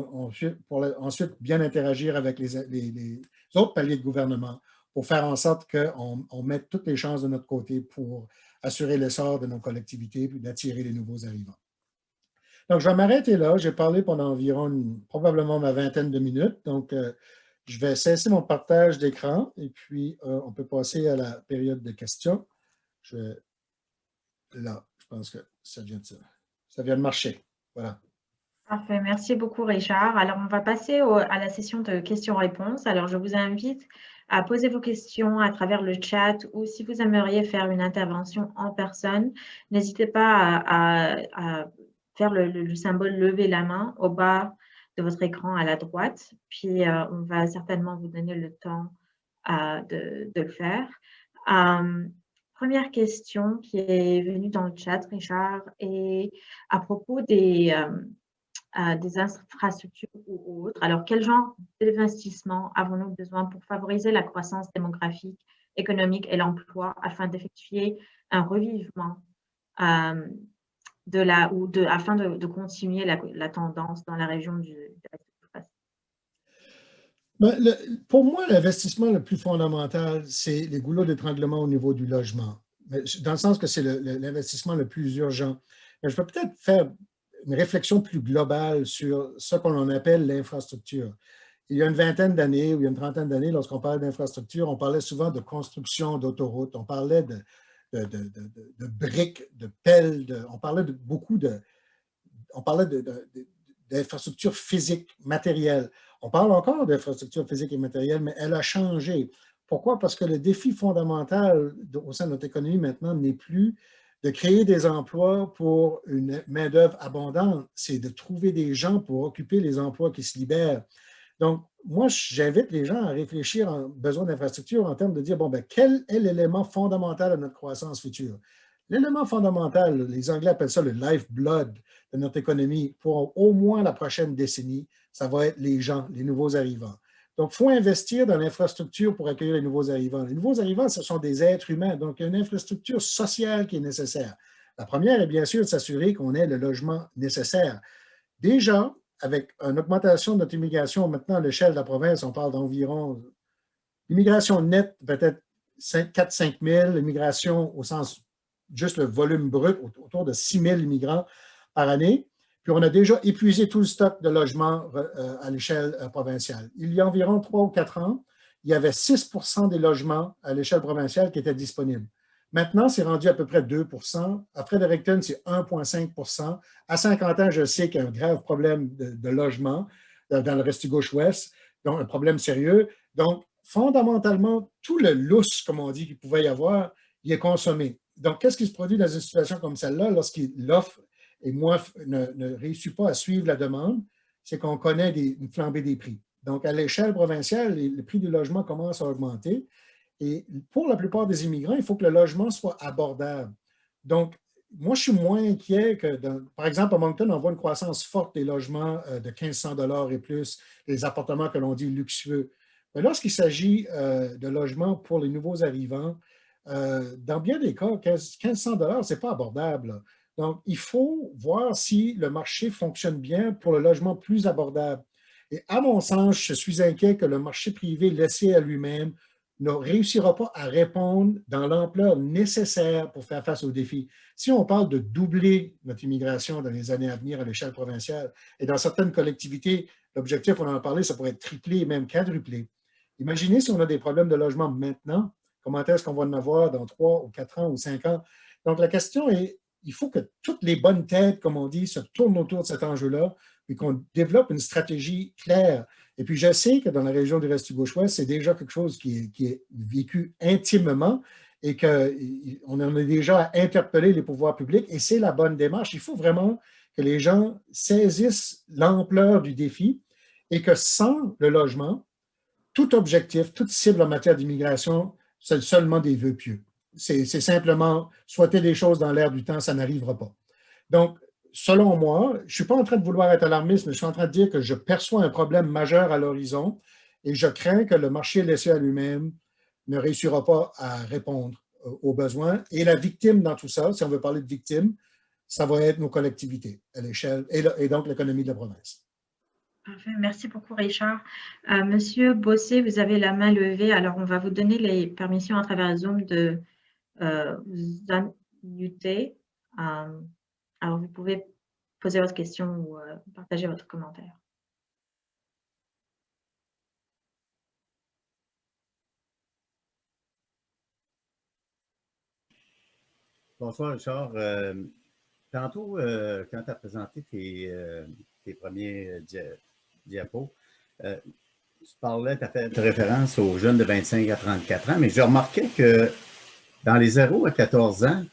pour ensuite bien interagir avec les autres paliers de gouvernement pour faire en sorte qu'on mette toutes les chances de notre côté pour assurer l'essor de nos collectivités puis d'attirer les nouveaux arrivants. Donc, je vais m'arrêter là. J'ai parlé pendant environ probablement ma vingtaine de minutes. Donc, je vais cesser mon partage d'écran et puis on peut passer à la période de questions. Là, je pense que ça vient de marcher. Voilà. Parfait, merci beaucoup Richard. Alors, on va passer à la session de questions-réponses. Alors, je vous invite à poser vos questions à travers le chat ou si vous aimeriez faire une intervention en personne, n'hésitez pas à faire le symbole lever la main au bas de votre écran à la droite. Puis, on va certainement vous donner le temps de le faire. Première question qui est venue dans le chat, Richard, est à propos des infrastructures ou autres. Alors, quel genre d'investissement avons-nous besoin pour favoriser la croissance démographique, économique et l'emploi afin d'effectuer un revivement afin de continuer la tendance dans la région du Est? Ben, pour moi, l'investissement le plus fondamental, c'est les goulots d'étranglement au niveau du logement, dans le sens que c'est l'investissement le plus urgent. Mais je peux peut-être faire une réflexion plus globale sur ce qu'on appelle l'infrastructure. Il y a une vingtaine d'années ou il y a une trentaine d'années, lorsqu'on parlait d'infrastructure, on parlait souvent de construction d'autoroutes, on parlait de briques, de pelles, on parlait on parlait d'infrastructures physiques, matérielles. On parle encore d'infrastructures physiques et matérielles, mais elle a changé. Pourquoi? Parce que le défi fondamental au sein de notre économie maintenant n'est plus de créer des emplois pour une main-d'œuvre abondante, c'est de trouver des gens pour occuper les emplois qui se libèrent. Donc, moi, j'invite les gens à réfléchir en besoin d'infrastructure en termes de dire, bon, ben, quel est l'élément fondamental de notre croissance future? L'élément fondamental, les Anglais appellent ça le lifeblood de notre économie pour au moins la prochaine décennie, ça va être les gens, les nouveaux arrivants. Donc, il faut investir dans l'infrastructure pour accueillir les nouveaux arrivants. Les nouveaux arrivants, ce sont des êtres humains, donc il y a une infrastructure sociale qui est nécessaire. La première est bien sûr de s'assurer qu'on ait le logement nécessaire. Déjà, avec une augmentation de notre immigration, maintenant à l'échelle de la province, on parle d'environ, l'immigration nette peut-être 4-5 000, l'immigration au sens juste le volume brut, autour de 6 000 immigrants par année. Puis on a déjà épuisé tout le stock de logements à l'échelle provinciale. Il y a environ 3 ou 4 ans, il y avait 6 % des logements à l'échelle provinciale qui étaient disponibles. Maintenant, c'est rendu à peu près 2 %. À Fredericton, c'est 1,5 %. À Saint-Quentin, je sais qu'il y a un grave problème de logement dans le Restigouche-Ouest, donc un problème sérieux. Donc, fondamentalement, tout le lousse, comme on dit, qu'il pouvait y avoir, il est consommé. Donc, qu'est-ce qui se produit dans une situation comme celle-là lorsqu'il l'offre et moi ne réussit pas à suivre la demande? C'est qu'on connaît une flambée des prix. Donc, à l'échelle provinciale, les prix du logement commencent à augmenter. Et pour la plupart des immigrants, il faut que le logement soit abordable. Donc, moi, je suis moins inquiet que, par exemple, à Moncton, on voit une croissance forte des logements de 1 500 $ et plus, les appartements que l'on dit luxueux. Mais lorsqu'il s'agit de logements pour les nouveaux arrivants, dans bien des cas, 1 500 $, ce n'est pas abordable. Donc, il faut voir si le marché fonctionne bien pour le logement plus abordable. Et à mon sens, je suis inquiet que le marché privé laissé à lui-même ne réussira pas à répondre dans l'ampleur nécessaire pour faire face aux défis. Si on parle de doubler notre immigration dans les années à venir à l'échelle provinciale, et dans certaines collectivités, l'objectif, on en a parlé, ça pourrait être triplé, même quadruplé. Imaginez si on a des problèmes de logement maintenant, comment est-ce qu'on va en avoir dans 3 ou 4 ans ou 5 ans? Donc, la question est, il faut que toutes les bonnes têtes, comme on dit, se tournent autour de cet enjeu-là, et qu'on développe une stratégie claire. Et puis, je sais que dans la région du Restigouche-Ouest, c'est déjà quelque chose qui est vécu intimement et qu'on en a déjà interpellé les pouvoirs publics, et c'est la bonne démarche. Il faut vraiment que les gens saisissent l'ampleur du défi et que sans le logement, tout objectif, toute cible en matière d'immigration, c'est seulement des vœux pieux. C'est simplement souhaiter des choses dans l'air du temps, ça n'arrivera pas. Donc, selon moi, je ne suis pas en train de vouloir être alarmiste, mais je suis en train de dire que je perçois un problème majeur à l'horizon et je crains que le marché laissé à lui-même ne réussira pas à répondre aux besoins. Et la victime dans tout ça, si on veut parler de victime, ça va être nos collectivités à l'échelle et donc l'économie de la province. Parfait. Merci beaucoup, Richard. Monsieur Bossé, vous avez la main levée. Alors, on va vous donner les permissions à travers Zoom de vous unmuter. Alors, vous pouvez poser votre question ou partager votre commentaire. Bonsoir, Richard. Tantôt, quand tu as présenté tes premiers diapos, parlais, tu as fait référence aux jeunes de 25 à 34 ans, mais je remarquais que dans les 0 à 14 ans,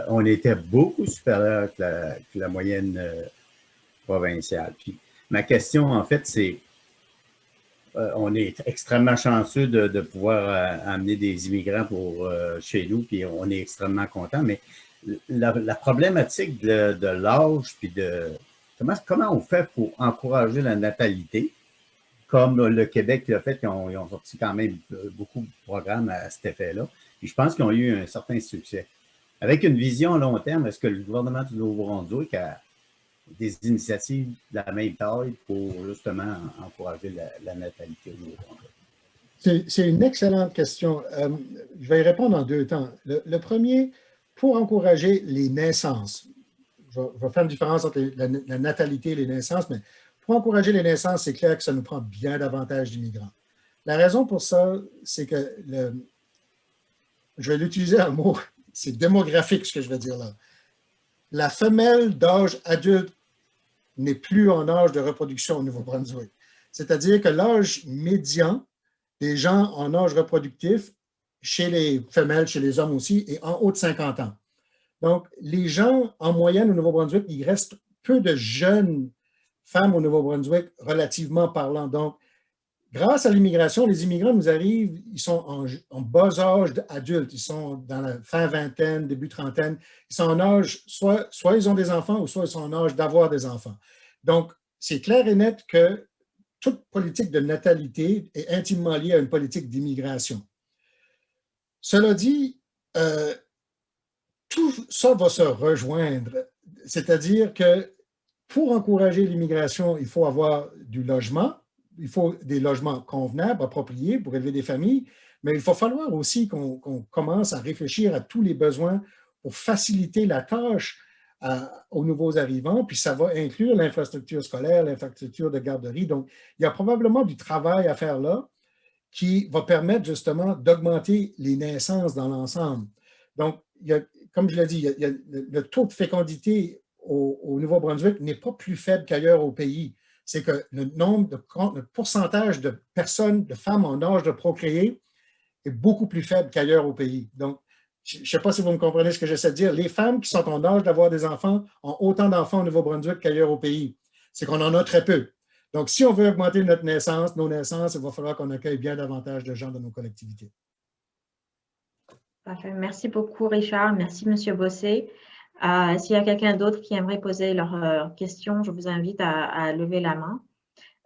on était beaucoup supérieur que la moyenne provinciale. Puis ma question, en fait, c'est on est extrêmement chanceux de pouvoir amener des immigrants pour chez nous, puis on est extrêmement content, mais la problématique de l'âge, puis de comment on fait pour encourager la natalité, comme le Québec l'a fait, ils ont sorti quand même beaucoup de programmes à cet effet-là, puis je pense qu'ils ont eu un certain succès. Avec une vision à long terme, est-ce que le gouvernement du Nouveau-Brunswick a des initiatives de la même taille pour justement encourager la natalité au Nouveau-Brunswick? C'est une excellente question. Je vais y répondre en deux temps. Le premier, pour encourager les naissances, je vais faire une différence entre la natalité et les naissances, mais pour encourager les naissances, c'est clair que ça nous prend bien davantage d'immigrants. La raison pour ça, c'est que, je vais l'utiliser un mot, c'est démographique ce que je vais dire là. La femelle d'âge adulte n'est plus en âge de reproduction au Nouveau-Brunswick. C'est-à-dire que l'âge médian des gens en âge reproductif, chez les femelles, chez les hommes aussi, est en haut de 50 ans. Donc, les gens, en moyenne, au Nouveau-Brunswick, il reste peu de jeunes femmes au Nouveau-Brunswick, relativement parlant. Donc, grâce à l'immigration, les immigrants nous arrivent, ils sont en bas âge adulte, ils sont dans la fin vingtaine, début trentaine, ils sont en âge, soit ils ont des enfants ou soit ils sont en âge d'avoir des enfants. Donc, c'est clair et net que toute politique de natalité est intimement liée à une politique d'immigration. Cela dit, tout ça va se rejoindre, c'est-à-dire que pour encourager l'immigration, il faut avoir du logement, il faut des logements convenables, appropriés pour élever des familles, mais il va falloir aussi qu'on commence à réfléchir à tous les besoins pour faciliter la tâche aux nouveaux arrivants, puis ça va inclure l'infrastructure scolaire, l'infrastructure de garderie. Donc, il y a probablement du travail à faire là qui va permettre justement d'augmenter les naissances dans l'ensemble. Donc, comme je l'ai dit, le taux de fécondité au Nouveau-Brunswick n'est pas plus faible qu'ailleurs au pays. C'est que le pourcentage de personnes, de femmes en âge de procréer est beaucoup plus faible qu'ailleurs au pays. Donc, je ne sais pas si vous me comprenez ce que j'essaie de dire. Les femmes qui sont en âge d'avoir des enfants ont autant d'enfants au Nouveau-Brunswick qu'ailleurs au pays. C'est qu'on en a très peu. Donc, si on veut augmenter nos naissances, il va falloir qu'on accueille bien davantage de gens dans nos collectivités. Parfait. Merci beaucoup, Richard. Merci, M. Bossé. S'il y a quelqu'un d'autre qui aimerait poser leur question, je vous invite à lever la main.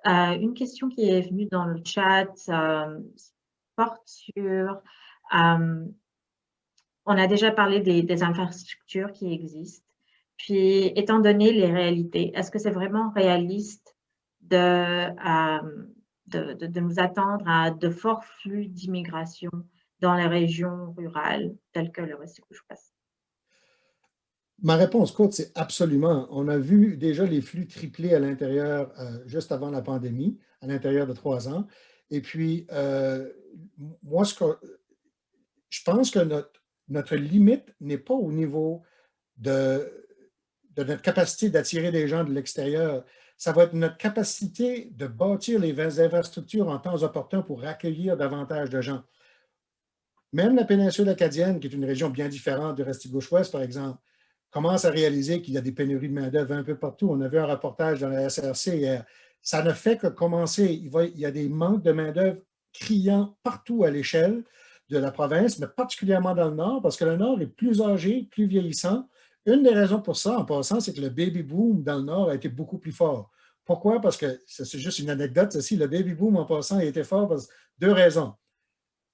Une question qui est venue dans le chat porte sur... on a déjà parlé des infrastructures qui existent. Puis, étant donné les réalités, est-ce que c'est vraiment réaliste de nous attendre à de forts flux d'immigration dans les régions rurales telles que le Restigouche-Ouest? Ma réponse courte, c'est absolument. On a vu déjà les flux tripler à l'intérieur, juste avant la pandémie, à l'intérieur de 3 ans. Et puis, moi, je pense que notre limite n'est pas au niveau de notre capacité d'attirer des gens de l'extérieur. Ça va être notre capacité de bâtir les infrastructures en temps opportun pour accueillir davantage de gens. Même la péninsule acadienne, qui est une région bien différente du Restigouche-Ouest, par exemple, commence à réaliser qu'il y a des pénuries de main-d'œuvre un peu partout. On a vu un reportage dans la SRC hier. Ça ne fait que commencer. Il y a des manques de main-d'œuvre criants partout à l'échelle de la province, mais particulièrement dans le Nord, parce que le Nord est plus âgé, plus vieillissant. Une des raisons pour ça, en passant, c'est que le baby-boom dans le Nord a été beaucoup plus fort. Pourquoi? Parce que, c'est juste une anecdote, ceci, le baby-boom, en passant, a été fort pour 2 raisons.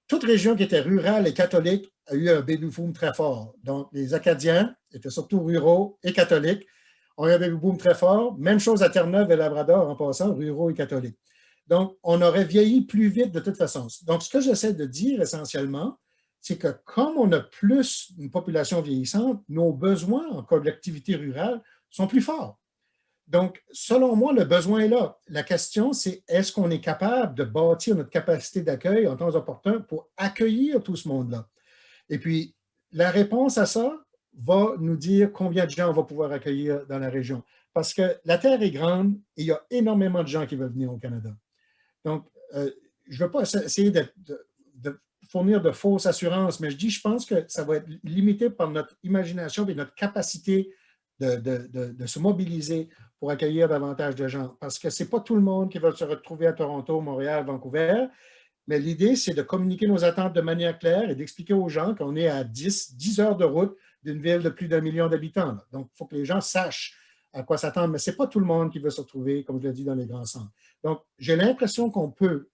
Toute région qui était rurale et catholique a eu un baby-boom très fort. Donc, les Acadiens étaient surtout ruraux et catholiques, ont eu un baby-boom très fort. Même chose à Terre-Neuve et Labrador, en passant, ruraux et catholiques. Donc, on aurait vieilli plus vite de toute façon. Donc, ce que j'essaie de dire essentiellement, c'est que comme on a plus une population vieillissante, nos besoins en collectivité rurale sont plus forts. Donc, selon moi, le besoin est là. La question, c'est est-ce qu'on est capable de bâtir notre capacité d'accueil en temps opportun pour accueillir tout ce monde-là? Et puis, la réponse à ça va nous dire combien de gens on va pouvoir accueillir dans la région. Parce que la Terre est grande et il y a énormément de gens qui veulent venir au Canada. Donc, je ne veux pas essayer de fournir de fausses assurances, mais je pense que ça va être limité par notre imagination et notre capacité de se mobiliser pour accueillir davantage de gens. Parce que ce n'est pas tout le monde qui va se retrouver à Toronto, Montréal, Vancouver, mais l'idée, c'est de communiquer nos attentes de manière claire et d'expliquer aux gens qu'on est à 10 heures de route d'une ville de plus d'1 million d'habitants. Donc, il faut que les gens sachent à quoi s'attendre, mais ce n'est pas tout le monde qui veut se retrouver, comme je l'ai dit, dans les grands centres. Donc, j'ai l'impression qu'on peut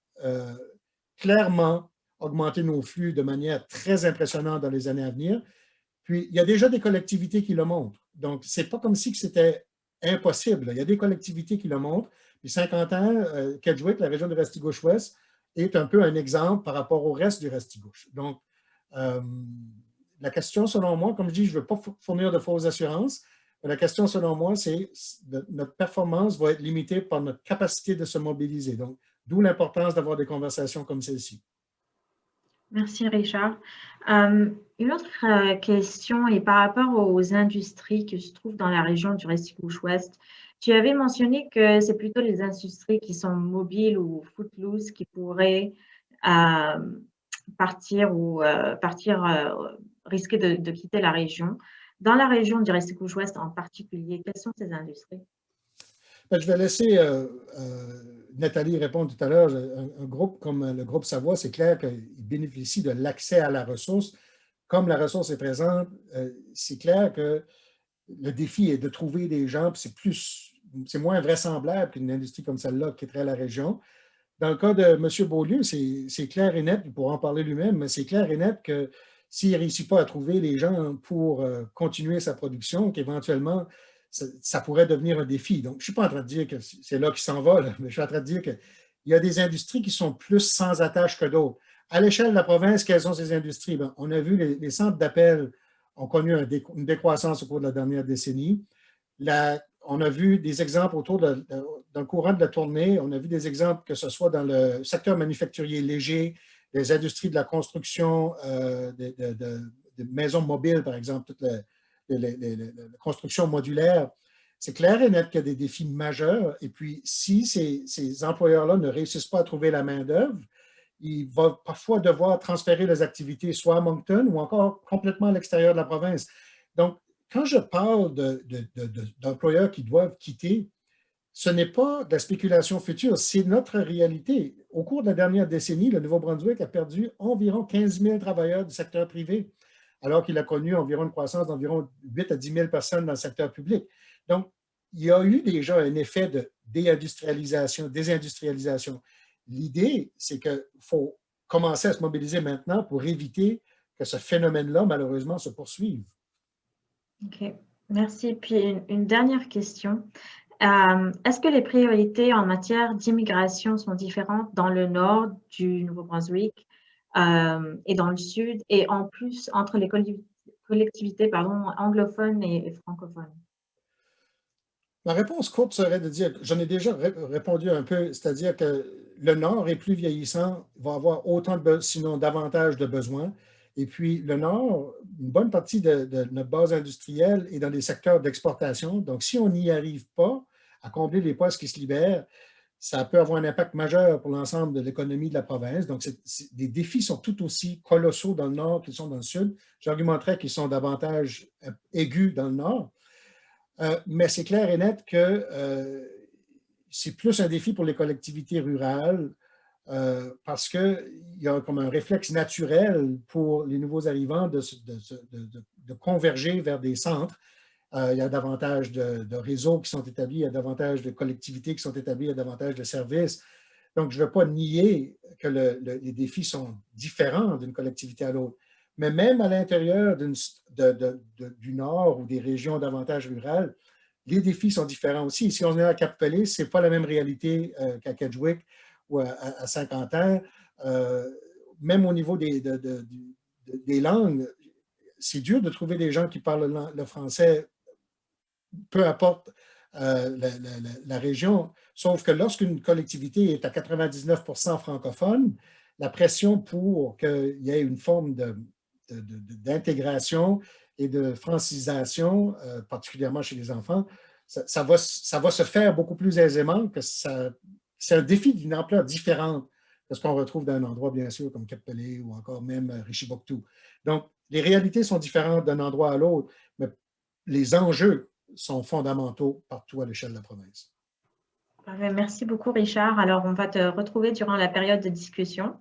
clairement augmenter nos flux de manière très impressionnante dans les années à venir. Puis, il y a déjà des collectivités qui le montrent. Donc, ce n'est pas comme si c'était impossible. Il y a des collectivités qui le montrent. Puis, Saint-Quentin, Kedgewick, la région de Restigouche-Ouest, est un peu un exemple par rapport au reste du Restigouche. Donc, la question, selon moi, comme je dis, je ne veux pas fournir de fausses assurances, mais la question, selon moi, c'est notre performance va être limitée par notre capacité de se mobiliser. Donc, d'où l'importance d'avoir des conversations comme celle-ci. Merci, Richard. Une autre question est par rapport aux industries qui se trouvent dans la région du Restigouche-Ouest. Tu avais mentionné que c'est plutôt les industries qui sont mobiles ou footloose qui pourraient partir ou risquer de quitter la région. Dans la région du Restigouche-Ouest en particulier, quelles sont ces industries? Je vais laisser Nathalie répondre tout à l'heure. Un groupe comme le groupe Savoie, c'est clair qu'il bénéficie de l'accès à la ressource. Comme la ressource est présente, c'est clair que le défi est de trouver des gens, puis c'est moins vraisemblable qu'une industrie comme celle-là quitterait la région. Dans le cas de M. Beaulieu, c'est clair et net, il pourra en parler lui-même, mais c'est clair et net que s'il ne réussit pas à trouver les gens pour continuer sa production, qu'éventuellement, ça pourrait devenir un défi. Donc, je ne suis pas en train de dire que c'est là qu'il s'en va, là, mais je suis en train de dire qu'il y a des industries qui sont plus sans attache que d'autres. À l'échelle de la province, quelles sont ces industries? Bien, on a vu les centres d'appel ont connu une décroissance au cours de la dernière décennie. On a vu des exemples dans le courant de la tournée, on a vu des exemples que ce soit dans le secteur manufacturier léger, les industries de la construction, de maisons mobiles, par exemple, toute la construction modulaire. C'est clair et net qu'il y a des défis majeurs. Et puis, si ces employeurs-là ne réussissent pas à trouver la main-d'œuvre, ils vont parfois devoir transférer les activités soit à Moncton ou encore complètement à l'extérieur de la province. Donc, quand je parle d'employeurs qui doivent quitter, ce n'est pas de la spéculation future, c'est notre réalité. Au cours de la dernière décennie, le Nouveau-Brunswick a perdu environ 15 000 travailleurs du secteur privé, alors qu'il a connu environ une croissance d'environ 8 à 10 000 personnes dans le secteur public. Donc, il y a eu déjà un effet de désindustrialisation. L'idée, c'est qu'il faut commencer à se mobiliser maintenant pour éviter que ce phénomène-là, malheureusement, se poursuive. OK, merci. Puis une dernière question. Est-ce que les priorités en matière d'immigration sont différentes dans le nord du Nouveau-Brunswick et dans le sud, et en plus entre les collectivités anglophones et francophones? Ma réponse courte serait de dire, j'en ai déjà répondu un peu, c'est-à-dire que le Nord est plus vieillissant, va avoir autant, sinon davantage de besoins. Et puis le Nord, une bonne partie de notre base industrielle est dans des secteurs d'exportation. Donc, si on n'y arrive pas à combler les postes qui se libèrent, ça peut avoir un impact majeur pour l'ensemble de l'économie de la province. Donc, les défis sont tout aussi colossaux dans le Nord qu'ils sont dans le Sud. J'argumenterais qu'ils sont davantage aigus dans le Nord. Mais c'est clair et net que c'est plus un défi pour les collectivités rurales parce qu'il y a comme un réflexe naturel pour les nouveaux arrivants de converger vers des centres. Il y a davantage de réseaux qui sont établis, il y a davantage de collectivités qui sont établies, il y a davantage de services. Donc, je ne veux pas nier que les défis sont différents d'une collectivité à l'autre. Mais même à l'intérieur du Nord ou des régions davantage rurales, les défis sont différents aussi. Si on est à Cap-Pelé, ce n'est pas la même réalité qu'à Kedgewick ou à Saint-Quentin. Même au niveau des langues, c'est dur de trouver des gens qui parlent le français, peu importe la région. Sauf que lorsqu'une collectivité est à 99% francophone, la pression pour qu'il y ait une forme d'intégration et de francisation, particulièrement chez les enfants, ça va se faire beaucoup plus aisément que ça c'est un défi d'une ampleur différente de ce qu'on retrouve dans un endroit, bien sûr, comme Cap Pelé ou encore même Richibouctou. Donc, les réalités sont différentes d'un endroit à l'autre, mais les enjeux sont fondamentaux partout à l'échelle de la province. Merci beaucoup, Richard. Alors, on va te retrouver durant la période de discussion.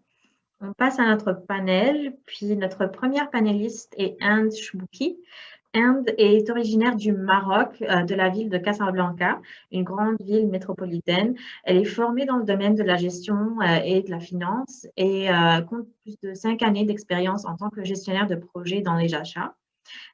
On passe à notre panel, puis notre première panéliste est Inde Chbouki. Inde est originaire du Maroc, de la ville de Casablanca, une grande ville métropolitaine. Elle est formée dans le domaine de la gestion et de la finance et compte plus de 5 années d'expérience en tant que gestionnaire de projet dans les achats.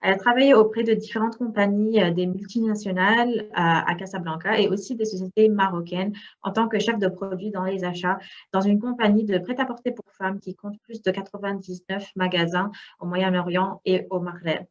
Elle a travaillé auprès de différentes compagnies, des multinationales à Casablanca et aussi des sociétés marocaines en tant que chef de produit dans les achats dans une compagnie de prêt-à-porter pour femmes qui compte plus de 99 magasins au Moyen-Orient et au Maghreb.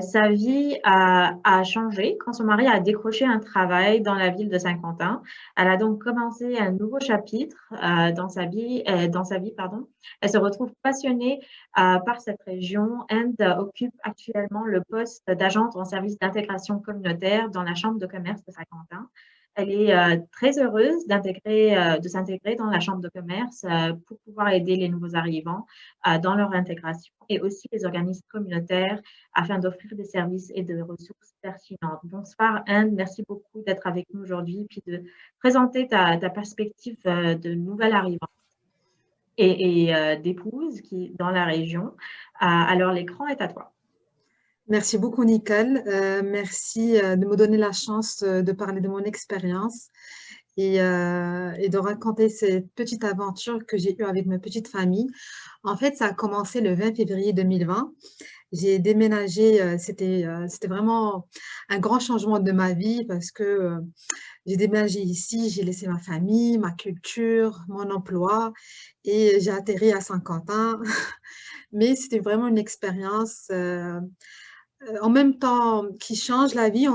Sa vie a changé quand son mari a décroché un travail dans la ville de Saint-Quentin. Elle a donc commencé un nouveau chapitre dans sa vie. Elle se retrouve passionnée par cette région. Inde occupe actuellement le poste d'agente en service d'intégration communautaire dans la Chambre de commerce de Saint-Quentin. Elle est très heureuse de s'intégrer dans la Chambre de commerce pour pouvoir aider les nouveaux arrivants dans leur intégration et aussi les organismes communautaires afin d'offrir des services et des ressources pertinentes. Bonsoir Inde, merci beaucoup d'être avec nous aujourd'hui puis de présenter ta perspective de nouvelle arrivante et d'épouse qui dans la région. Alors l'écran est à toi. Merci beaucoup, Nicole. Merci de me donner la chance de parler de mon expérience et de raconter cette petite aventure que j'ai eue avec ma petite famille. En fait, ça a commencé le 20 février 2020. J'ai déménagé, c'était vraiment un grand changement de ma vie parce que j'ai déménagé ici, j'ai laissé ma famille, ma culture, mon emploi et j'ai atterri à Saint-Quentin. Mais c'était vraiment une expérience en même temps qui change la vie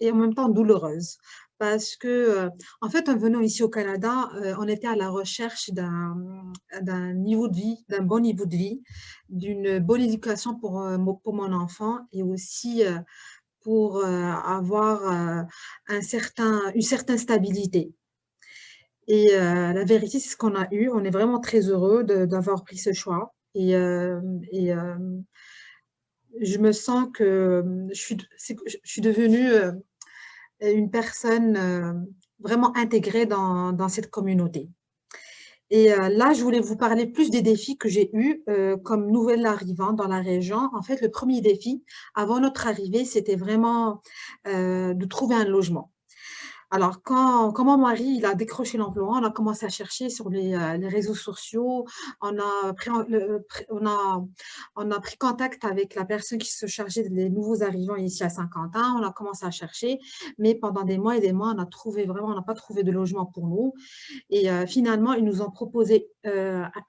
et en même temps douloureuse. Parce que, en fait, en venant ici au Canada, on était à la recherche d'un niveau de vie, d'un bon niveau de vie, d'une bonne éducation pour mon enfant et aussi pour avoir une certaine stabilité. Et la vérité, c'est ce qu'on a eu. On est vraiment très heureux d'avoir pris ce choix. Je me sens que je suis devenue une personne vraiment intégrée dans cette communauté. Et là, je voulais vous parler plus des défis que j'ai eus comme nouvelle arrivante dans la région. En fait, le premier défi, avant notre arrivée, c'était vraiment de trouver un logement. Alors, quand mon mari il a décroché l'emploi, on a commencé à chercher sur les réseaux sociaux. On a pris contact avec la personne qui se chargeait des nouveaux arrivants ici à Saint-Quentin. On a commencé à chercher, mais pendant des mois et des mois, on n'a pas trouvé de logement pour nous. Et finalement, ils nous ont proposé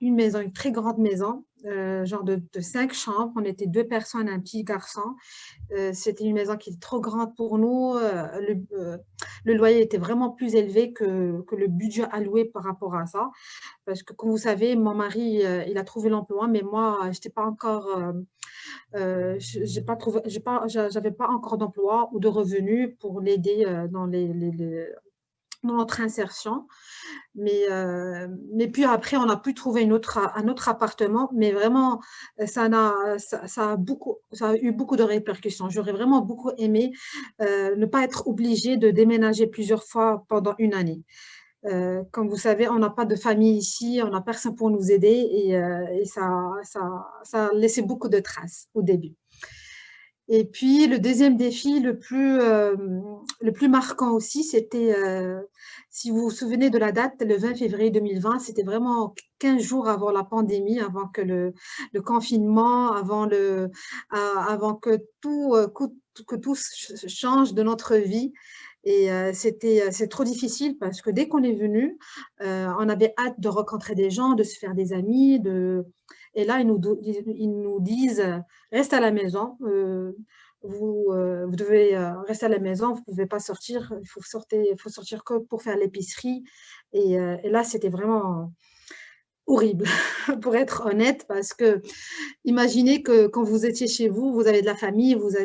une maison, une très grande maison, genre de 5 chambres. On était 2 personnes, un petit garçon. C'était une maison qui était trop grande pour nous. Le loyer était vraiment plus élevé que le budget alloué par rapport à ça. Parce que, comme vous savez, mon mari, il a trouvé l'emploi, mais moi, je n'étais pas encore, j'avais pas encore d'emploi ou de revenus pour l'aider dans notre insertion. Mais puis après, on a pu trouver un autre appartement, mais vraiment, ça a eu beaucoup de répercussions. J'aurais vraiment beaucoup aimé ne pas être obligée de déménager plusieurs fois pendant une année. Comme vous savez, on n'a pas de famille ici, on n'a personne pour nous aider et ça a laissé beaucoup de traces au début. Et puis, le deuxième défi, le plus marquant aussi, c'était, si vous vous souvenez de la date, le 20 février 2020, c'était vraiment 15 jours avant la pandémie, avant que le confinement, avant que tout change de notre vie. Et c'est trop difficile parce que dès qu'on est venu, on avait hâte de rencontrer des gens, de se faire des amis. Et là, ils nous disent reste à la maison, vous devez rester à la maison, vous ne pouvez pas sortir, il faut sortir que pour faire l'épicerie. Et là, c'était vraiment horrible, pour être honnête, parce que imaginez que quand vous étiez chez vous, vous avez de la famille, vous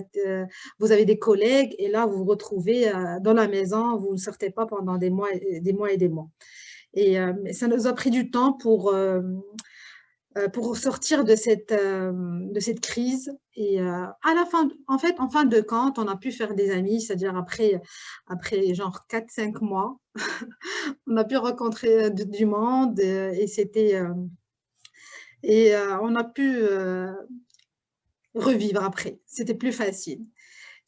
avez des collègues, et là, vous vous retrouvez dans la maison, vous ne sortez pas pendant des mois et des mois. Et ça nous a pris du temps pour sortir de cette crise. Et à la fin, en fait, en fin de compte, on a pu faire des amis, c'est-à-dire après genre 4-5 mois, on a pu rencontrer du monde et c'était on a pu revivre après. C'était plus facile.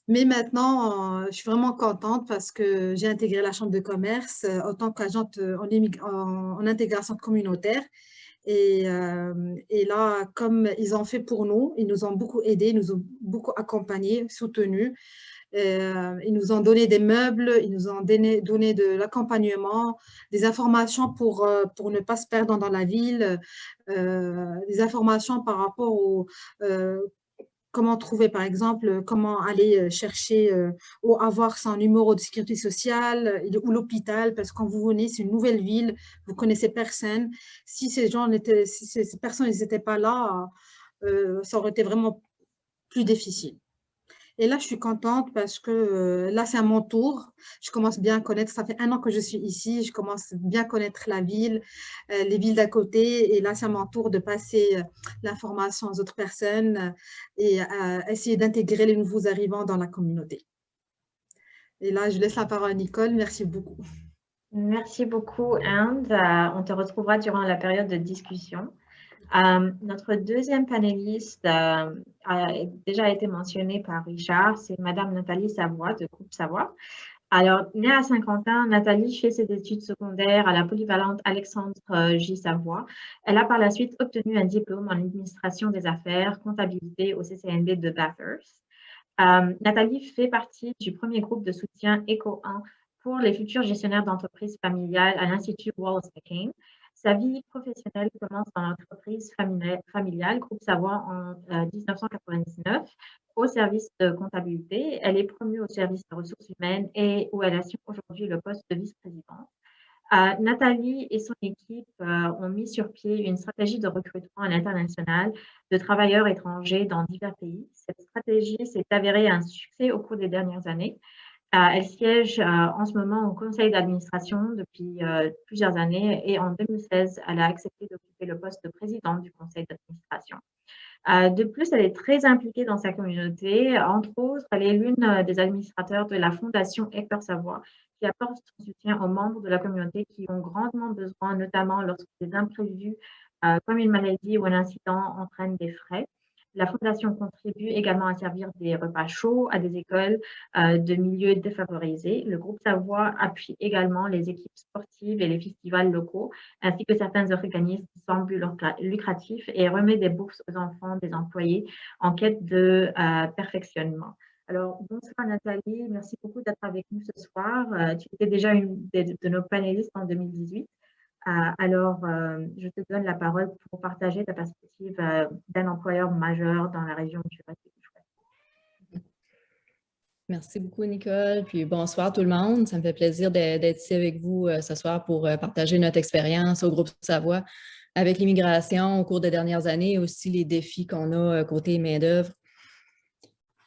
Mais maintenant, je suis vraiment contente parce que j'ai intégré la chambre de commerce en tant qu'agente en intégration communautaire. Et là, comme ils ont fait pour nous, ils nous ont beaucoup aidés, ils nous ont beaucoup accompagnés, soutenus. Ils nous ont donné des meubles, ils nous ont donné de l'accompagnement, des informations pour ne pas se perdre dans la ville, des informations par rapport au comment trouver, par exemple, comment aller chercher ou avoir son numéro de sécurité sociale ou l'hôpital, parce que quand vous venez, c'est une nouvelle ville, vous connaissez personne. Si ces personnes n'étaient pas là, ça aurait été vraiment plus difficile. Et là, je suis contente parce que là, c'est à mon tour. Je commence bien à connaître, ça fait 1 an que je suis ici, je commence bien à connaître la ville, les villes d'à côté. Et là, c'est à mon tour de passer l'information aux autres personnes et essayer d'intégrer les nouveaux arrivants dans la communauté. Et là, je laisse la parole à Nicole. Merci beaucoup. Merci beaucoup, Inde. On te retrouvera durant la période de discussion. Notre deuxième panéliste a déjà été mentionnée par Richard, c'est Madame Nathalie Savoie de Groupe Savoie. Alors, née à Saint-Quentin, Nathalie fait ses études secondaires à la polyvalente Alexandre J. Savoie. Elle a par la suite obtenu un diplôme en administration des affaires, comptabilité au CCNB de Bathurst. Nathalie fait partie du premier groupe de soutien ECO1 pour les futurs gestionnaires d'entreprises familiales à l'Institut Wallace McCain. Sa vie professionnelle commence dans l'entreprise familiale Groupe Savoie en 1999 au service de comptabilité. Elle est promue au service de ressources humaines et où elle assure aujourd'hui le poste de vice-présidente. Nathalie et son équipe ont mis sur pied une stratégie de recrutement à l'international de travailleurs étrangers dans divers pays. Cette stratégie s'est avérée un succès au cours des dernières années. Elle siège en ce moment au conseil d'administration depuis plusieurs années et en 2016, elle a accepté d'occuper le poste de présidente du conseil d'administration. De plus, elle est très impliquée dans sa communauté. Entre autres, elle est l'une des administrateurs de la Fondation Hector Savoie qui apporte son soutien aux membres de la communauté qui ont grandement besoin, notamment lorsque des imprévus comme une maladie ou un incident entraînent des frais. La Fondation contribue également à servir des repas chauds à des écoles de milieux défavorisés. Le groupe Savoie appuie également les équipes sportives et les festivals locaux, ainsi que certains organismes sans but lucratif et remet des bourses aux enfants des employés en quête de perfectionnement. Alors, bonsoir Nathalie, merci beaucoup d'être avec nous ce soir. Tu étais déjà une de nos panélistes en 2018. Alors, je te donne la parole pour partager ta perspective d'un employeur majeur dans la région du Québec. Merci beaucoup, Nicole. Puis bonsoir tout le monde. Ça me fait plaisir d'être ici avec vous ce soir pour partager notre expérience au groupe Savoie avec l'immigration au cours des dernières années et aussi les défis qu'on a côté main-d'œuvre.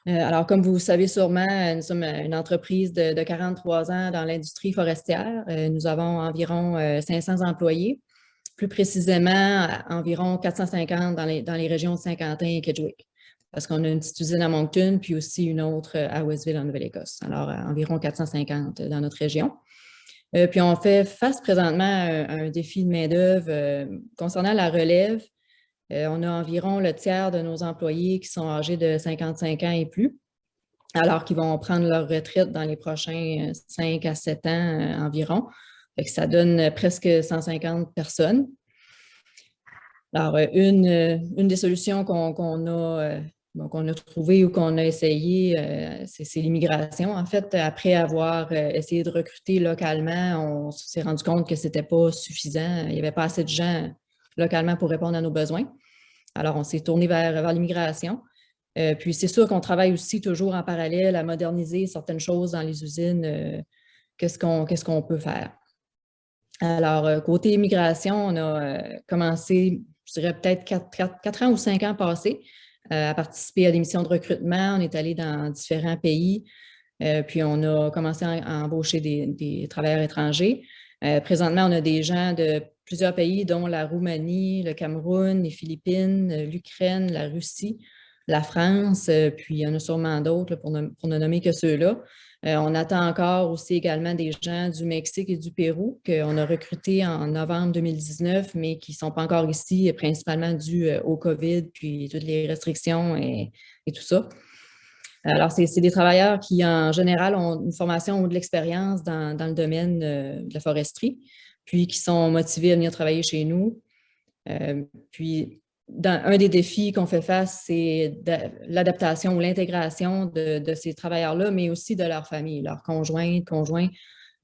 Alors, comme vous le savez sûrement, nous sommes une entreprise de 43 ans dans l'industrie forestière. Nous avons environ 500 employés, plus précisément environ 450 dans les régions de Saint-Quentin et Kedgewick, parce qu'on a une petite usine à Moncton, puis aussi une autre à Westville en Nouvelle-Écosse. Alors, environ 450 dans notre région. Puis, on fait face présentement à un défi de main-d'œuvre concernant la relève. On a environ le tiers de nos employés qui sont âgés de 55 ans et plus, alors qu'ils vont prendre leur retraite dans les prochains 5 à 7 ans environ. Fait que ça donne presque 150 personnes. Alors, une des solutions qu'on a trouvées ou qu'on a essayé, c'est l'immigration. En fait, après avoir essayé de recruter localement, on s'est rendu compte que ce n'était pas suffisant. Il n'y avait pas assez de gens localement pour répondre à nos besoins. Alors, on s'est tourné vers l'immigration. Puis, c'est sûr qu'on travaille aussi toujours en parallèle à moderniser certaines choses dans les usines. Qu'est-ce qu'on peut faire? Alors, côté immigration, on a commencé, je dirais peut-être 4 ans ou 5 ans passés à participer à des missions de recrutement. On est allé dans différents pays. Puis, on a commencé à embaucher des travailleurs étrangers. Présentement, on a des gens de plusieurs pays, dont la Roumanie, le Cameroun, les Philippines, l'Ukraine, la Russie, la France, puis il y en a sûrement d'autres pour ne nommer que ceux-là. On attend encore aussi également des gens du Mexique et du Pérou qu'on a recrutés en novembre 2019, mais qui ne sont pas encore ici, principalement dû au COVID, puis toutes les restrictions et tout ça. Alors, c'est des travailleurs qui, en général, ont une formation ou de l'expérience dans le domaine de la foresterie, puis qui sont motivés à venir travailler chez nous. Puis, un des défis qu'on fait face, c'est l'adaptation ou l'intégration de ces travailleurs-là, mais aussi de leur famille, leurs conjoints,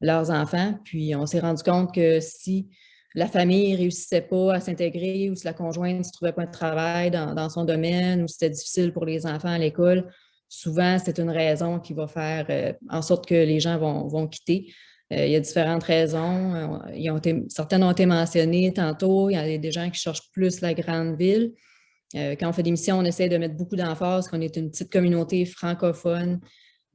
leurs enfants. Puis, on s'est rendu compte que si la famille ne réussissait pas à s'intégrer ou si la conjointe ne se trouvait pas de travail dans son domaine ou si c'était difficile pour les enfants à l'école, souvent, c'est une raison qui va faire en sorte que les gens vont quitter. Il y a différentes raisons. Certaines ont été mentionnées tantôt. Il y a des gens qui cherchent plus la grande ville. Quand on fait des missions, on essaie de mettre beaucoup d'emphase qu'on est une petite communauté francophone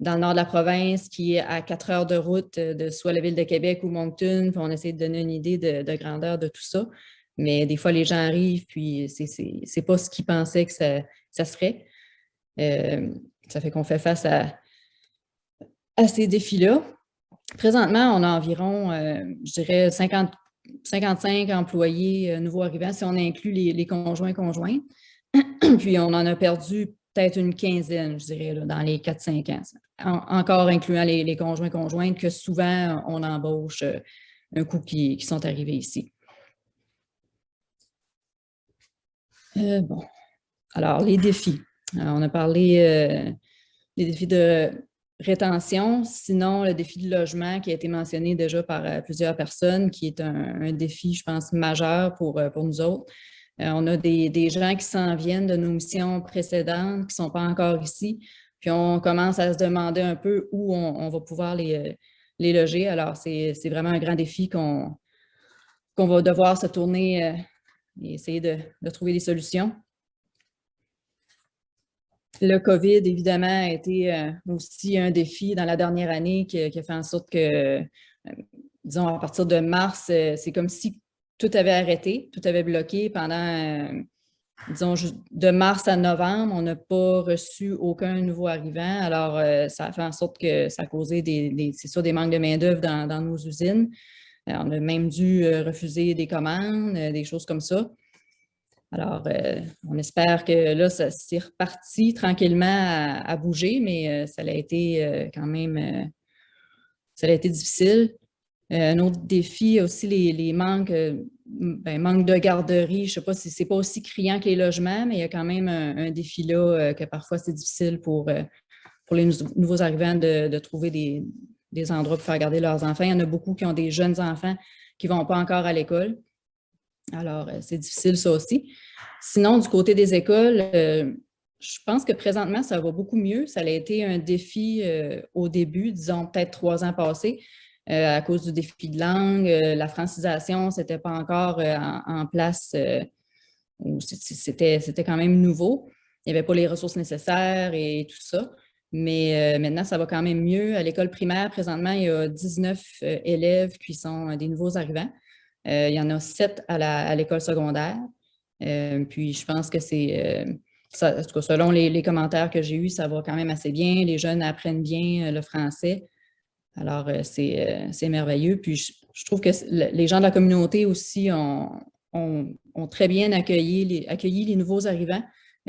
dans le nord de la province qui est à 4 heures de route de soit la ville de Québec ou Moncton. Puis on essaie de donner une idée de grandeur de tout ça. Mais des fois, les gens arrivent, puis c'est pas ce qu'ils pensaient que ça serait. Ça fait qu'on fait face à ces défis-là. Présentement, on a environ, je dirais, 55 employés nouveaux arrivants, si on inclut les conjoints-conjointes. Puis, on en a perdu peut-être une quinzaine, je dirais, là, dans les 4-5 ans. Encore incluant les conjoints-conjointes, que souvent, on embauche un coup qui sont arrivés ici. Bon. Alors, les défis. Alors, on a parlé des défis de rétention, sinon le défi de logement qui a été mentionné déjà par plusieurs personnes, qui est un défi, je pense, majeur pour nous autres. On a des gens qui s'en viennent de nos missions précédentes, qui ne sont pas encore ici, puis on commence à se demander un peu où on va pouvoir les loger. Alors, c'est vraiment un grand défi qu'on va devoir se tourner et essayer de trouver des solutions. Le COVID, évidemment, a été aussi un défi dans la dernière année qui a fait en sorte que, disons, à partir de mars, c'est comme si tout avait arrêté, tout avait bloqué pendant, disons, de mars à novembre, on n'a pas reçu aucun nouveau arrivant. Alors, ça a fait en sorte que ça a causé c'est sûr, des manques de main-d'œuvre dans nos usines. On a même dû refuser des commandes, des choses comme ça. Alors, on espère que là, ça s'est reparti tranquillement à bouger, mais ça a été quand même, ça a été difficile. Un autre défi aussi, les manques, manque de garderie. Je ne sais pas si ce n'est pas aussi criant que les logements, mais il y a quand même un défi là que parfois c'est difficile pour les nouveaux arrivants de trouver des endroits pour faire garder leurs enfants. Il y en a beaucoup qui ont des jeunes enfants qui ne vont pas encore à l'école. Alors, c'est difficile ça aussi. Sinon, du côté des écoles, je pense que présentement, ça va beaucoup mieux. Ça a été un défi au début, disons peut-être 3 ans passés, à cause du défi de langue. La francisation, ce n'était pas encore en place. C'était quand même nouveau. Il n'y avait pas les ressources nécessaires et tout ça. Mais maintenant, ça va quand même mieux. À l'école primaire, présentement, il y a 19 élèves qui sont des nouveaux arrivants. Il y en a 7 à l'école secondaire. Puis, je pense que c'est, en tout cas, selon les commentaires que j'ai eus, ça va quand même assez bien. Les jeunes apprennent bien le français. Alors, c'est merveilleux. Puis, je trouve que les gens de la communauté aussi ont très bien accueilli les nouveaux arrivants.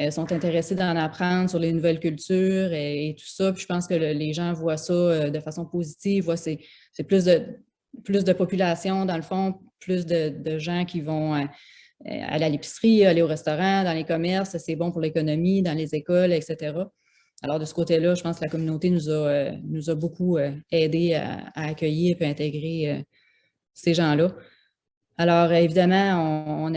Sont intéressés d'en apprendre sur les nouvelles cultures et tout ça. Puis, je pense que les gens voient ça de façon positive. C'est plus de population, dans le fond, plus de gens qui vont aller à l'épicerie, aller au restaurant, dans les commerces, c'est bon pour l'économie, dans les écoles, etc. Alors, de ce côté-là, je pense que la communauté nous a beaucoup aidés à accueillir et à intégrer ces gens-là. Alors, évidemment,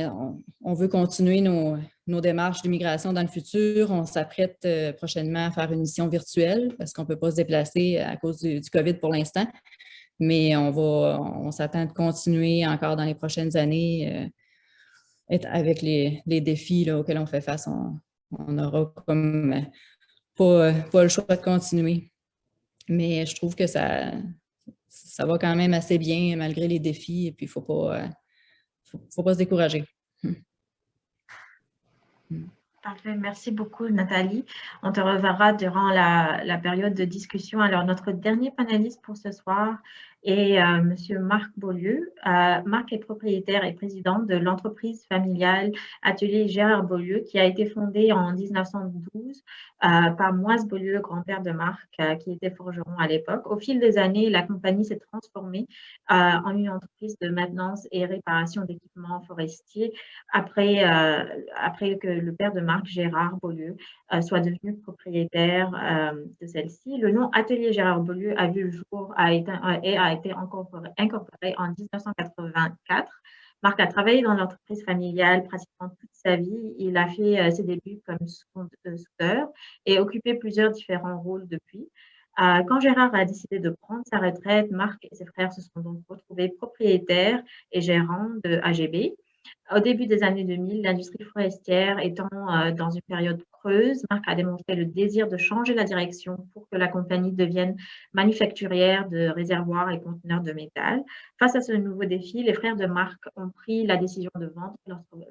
on veut continuer nos démarches d'immigration dans le futur. On s'apprête prochainement à faire une mission virtuelle parce qu'on ne peut pas se déplacer à cause du COVID pour l'instant. Mais on s'attend de continuer encore dans les prochaines années avec les défis là, auxquels on fait face. On aura comme pas le choix de continuer. Mais je trouve que ça ça va quand même assez bien malgré les défis et puis il ne faut pas se décourager. Parfait, merci beaucoup Nathalie. On te reverra durant la période de discussion. Alors, notre dernier panéliste pour ce soir est Monsieur Marc Beaulieu. Marc est propriétaire et président de l'entreprise familiale Atelier Gérard Beaulieu qui a été fondée en 1912 par Moise Beaulieu, grand-père de Marc, qui était forgeron à l'époque. Au fil des années, la compagnie s'est transformée en une entreprise de maintenance et réparation d'équipements forestiers après que le père de Marc, Gérard Beaulieu, soit devenu propriétaire de celle-ci. Le nom Atelier Gérard Beaulieu a vu le jour et a été incorporé en 1984. Marc a travaillé dans l'entreprise familiale pratiquement toute sa vie. Il a fait ses débuts comme soudeur et occupé plusieurs différents rôles depuis. Quand Gérard a décidé de prendre sa retraite, Marc et ses frères se sont donc retrouvés propriétaires et gérants de AGB. Au début des années 2000, l'industrie forestière étant dans une période creuse, Marc a démontré le désir de changer la direction pour que la compagnie devienne manufacturière de réservoirs et conteneurs de métal. Face à ce nouveau défi, les frères de Marc ont pris la décision de vendre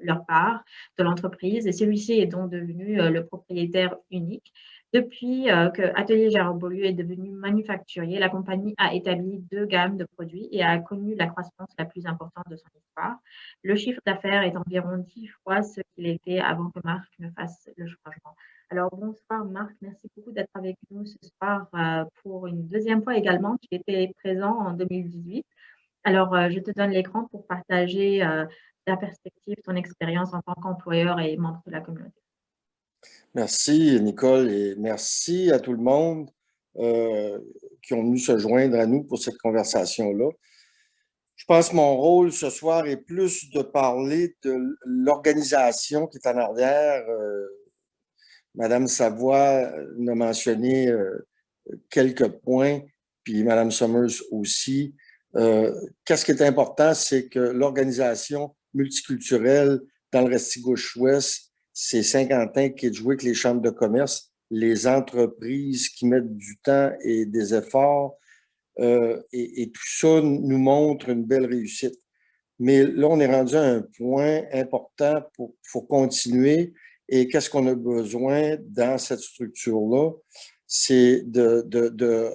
leur part de l'entreprise et celui-ci est donc devenu le propriétaire unique. Depuis que Atelier Gérard Beaulieu est devenu manufacturier, la compagnie a établi 2 gammes de produits et a connu la croissance la plus importante de son histoire. Le chiffre d'affaires est environ 10 fois ce qu'il était avant que Marc ne fasse le changement. Alors, bonsoir Marc, merci beaucoup d'être avec nous ce soir pour une deuxième fois également. Tu étais présent en 2018. Alors, je te donne l'écran pour partager ta perspective, ton expérience en tant qu'employeur et membre de la communauté. Merci, Nicole, et merci à tout le monde qui ont venu se joindre à nous pour cette conversation-là. Je pense que mon rôle ce soir est plus de parler de l'organisation qui est en arrière. Madame Savoie a mentionné quelques points, puis Madame Summers aussi. Qu'est-ce qui est important, c'est que l'organisation multiculturelle dans le Restigouche-Ouest, c'est Saint-Quentin, Kedgewick, les chambres de commerce, les entreprises qui mettent du temps et des efforts, et tout ça nous montre une belle réussite. Mais là, on est rendu à un point important pour continuer. Et qu'est-ce qu'on a besoin dans cette structure-là? C'est de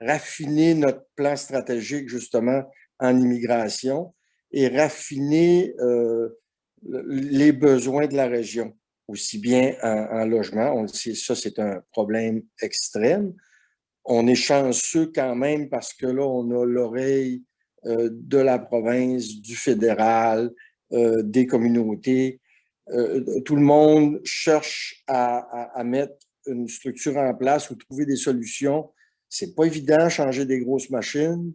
raffiner notre plan stratégique, justement, en immigration et raffiner les besoins de la région, aussi bien en logement. On le sait, ça, c'est un problème extrême. On est chanceux quand même parce que là, on a l'oreille de la province, du fédéral, des communautés. Tout le monde cherche à mettre une structure en place ou trouver des solutions. C'est pas évident changer des grosses machines,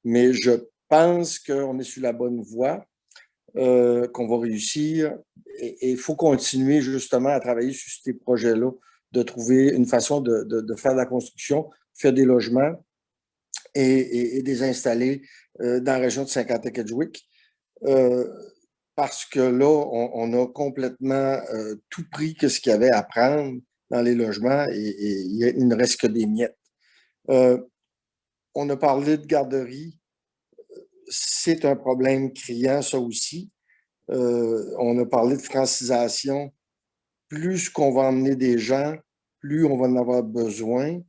mais je pense qu'on est sur la bonne voie, qu'on va réussir. Et il faut continuer justement à travailler sur ces projets-là, de trouver une façon de faire de la construction, faire des logements et des installer dans la région de Saint-Quentin-Kedgewick. Parce que là, on a complètement tout pris que ce qu'il y avait à prendre dans les logements et il ne reste que des miettes. On a parlé de garderie. C'est un problème criant, ça aussi. On a parlé de francisation. Plus qu'on va emmener des gens, plus on va en avoir besoin.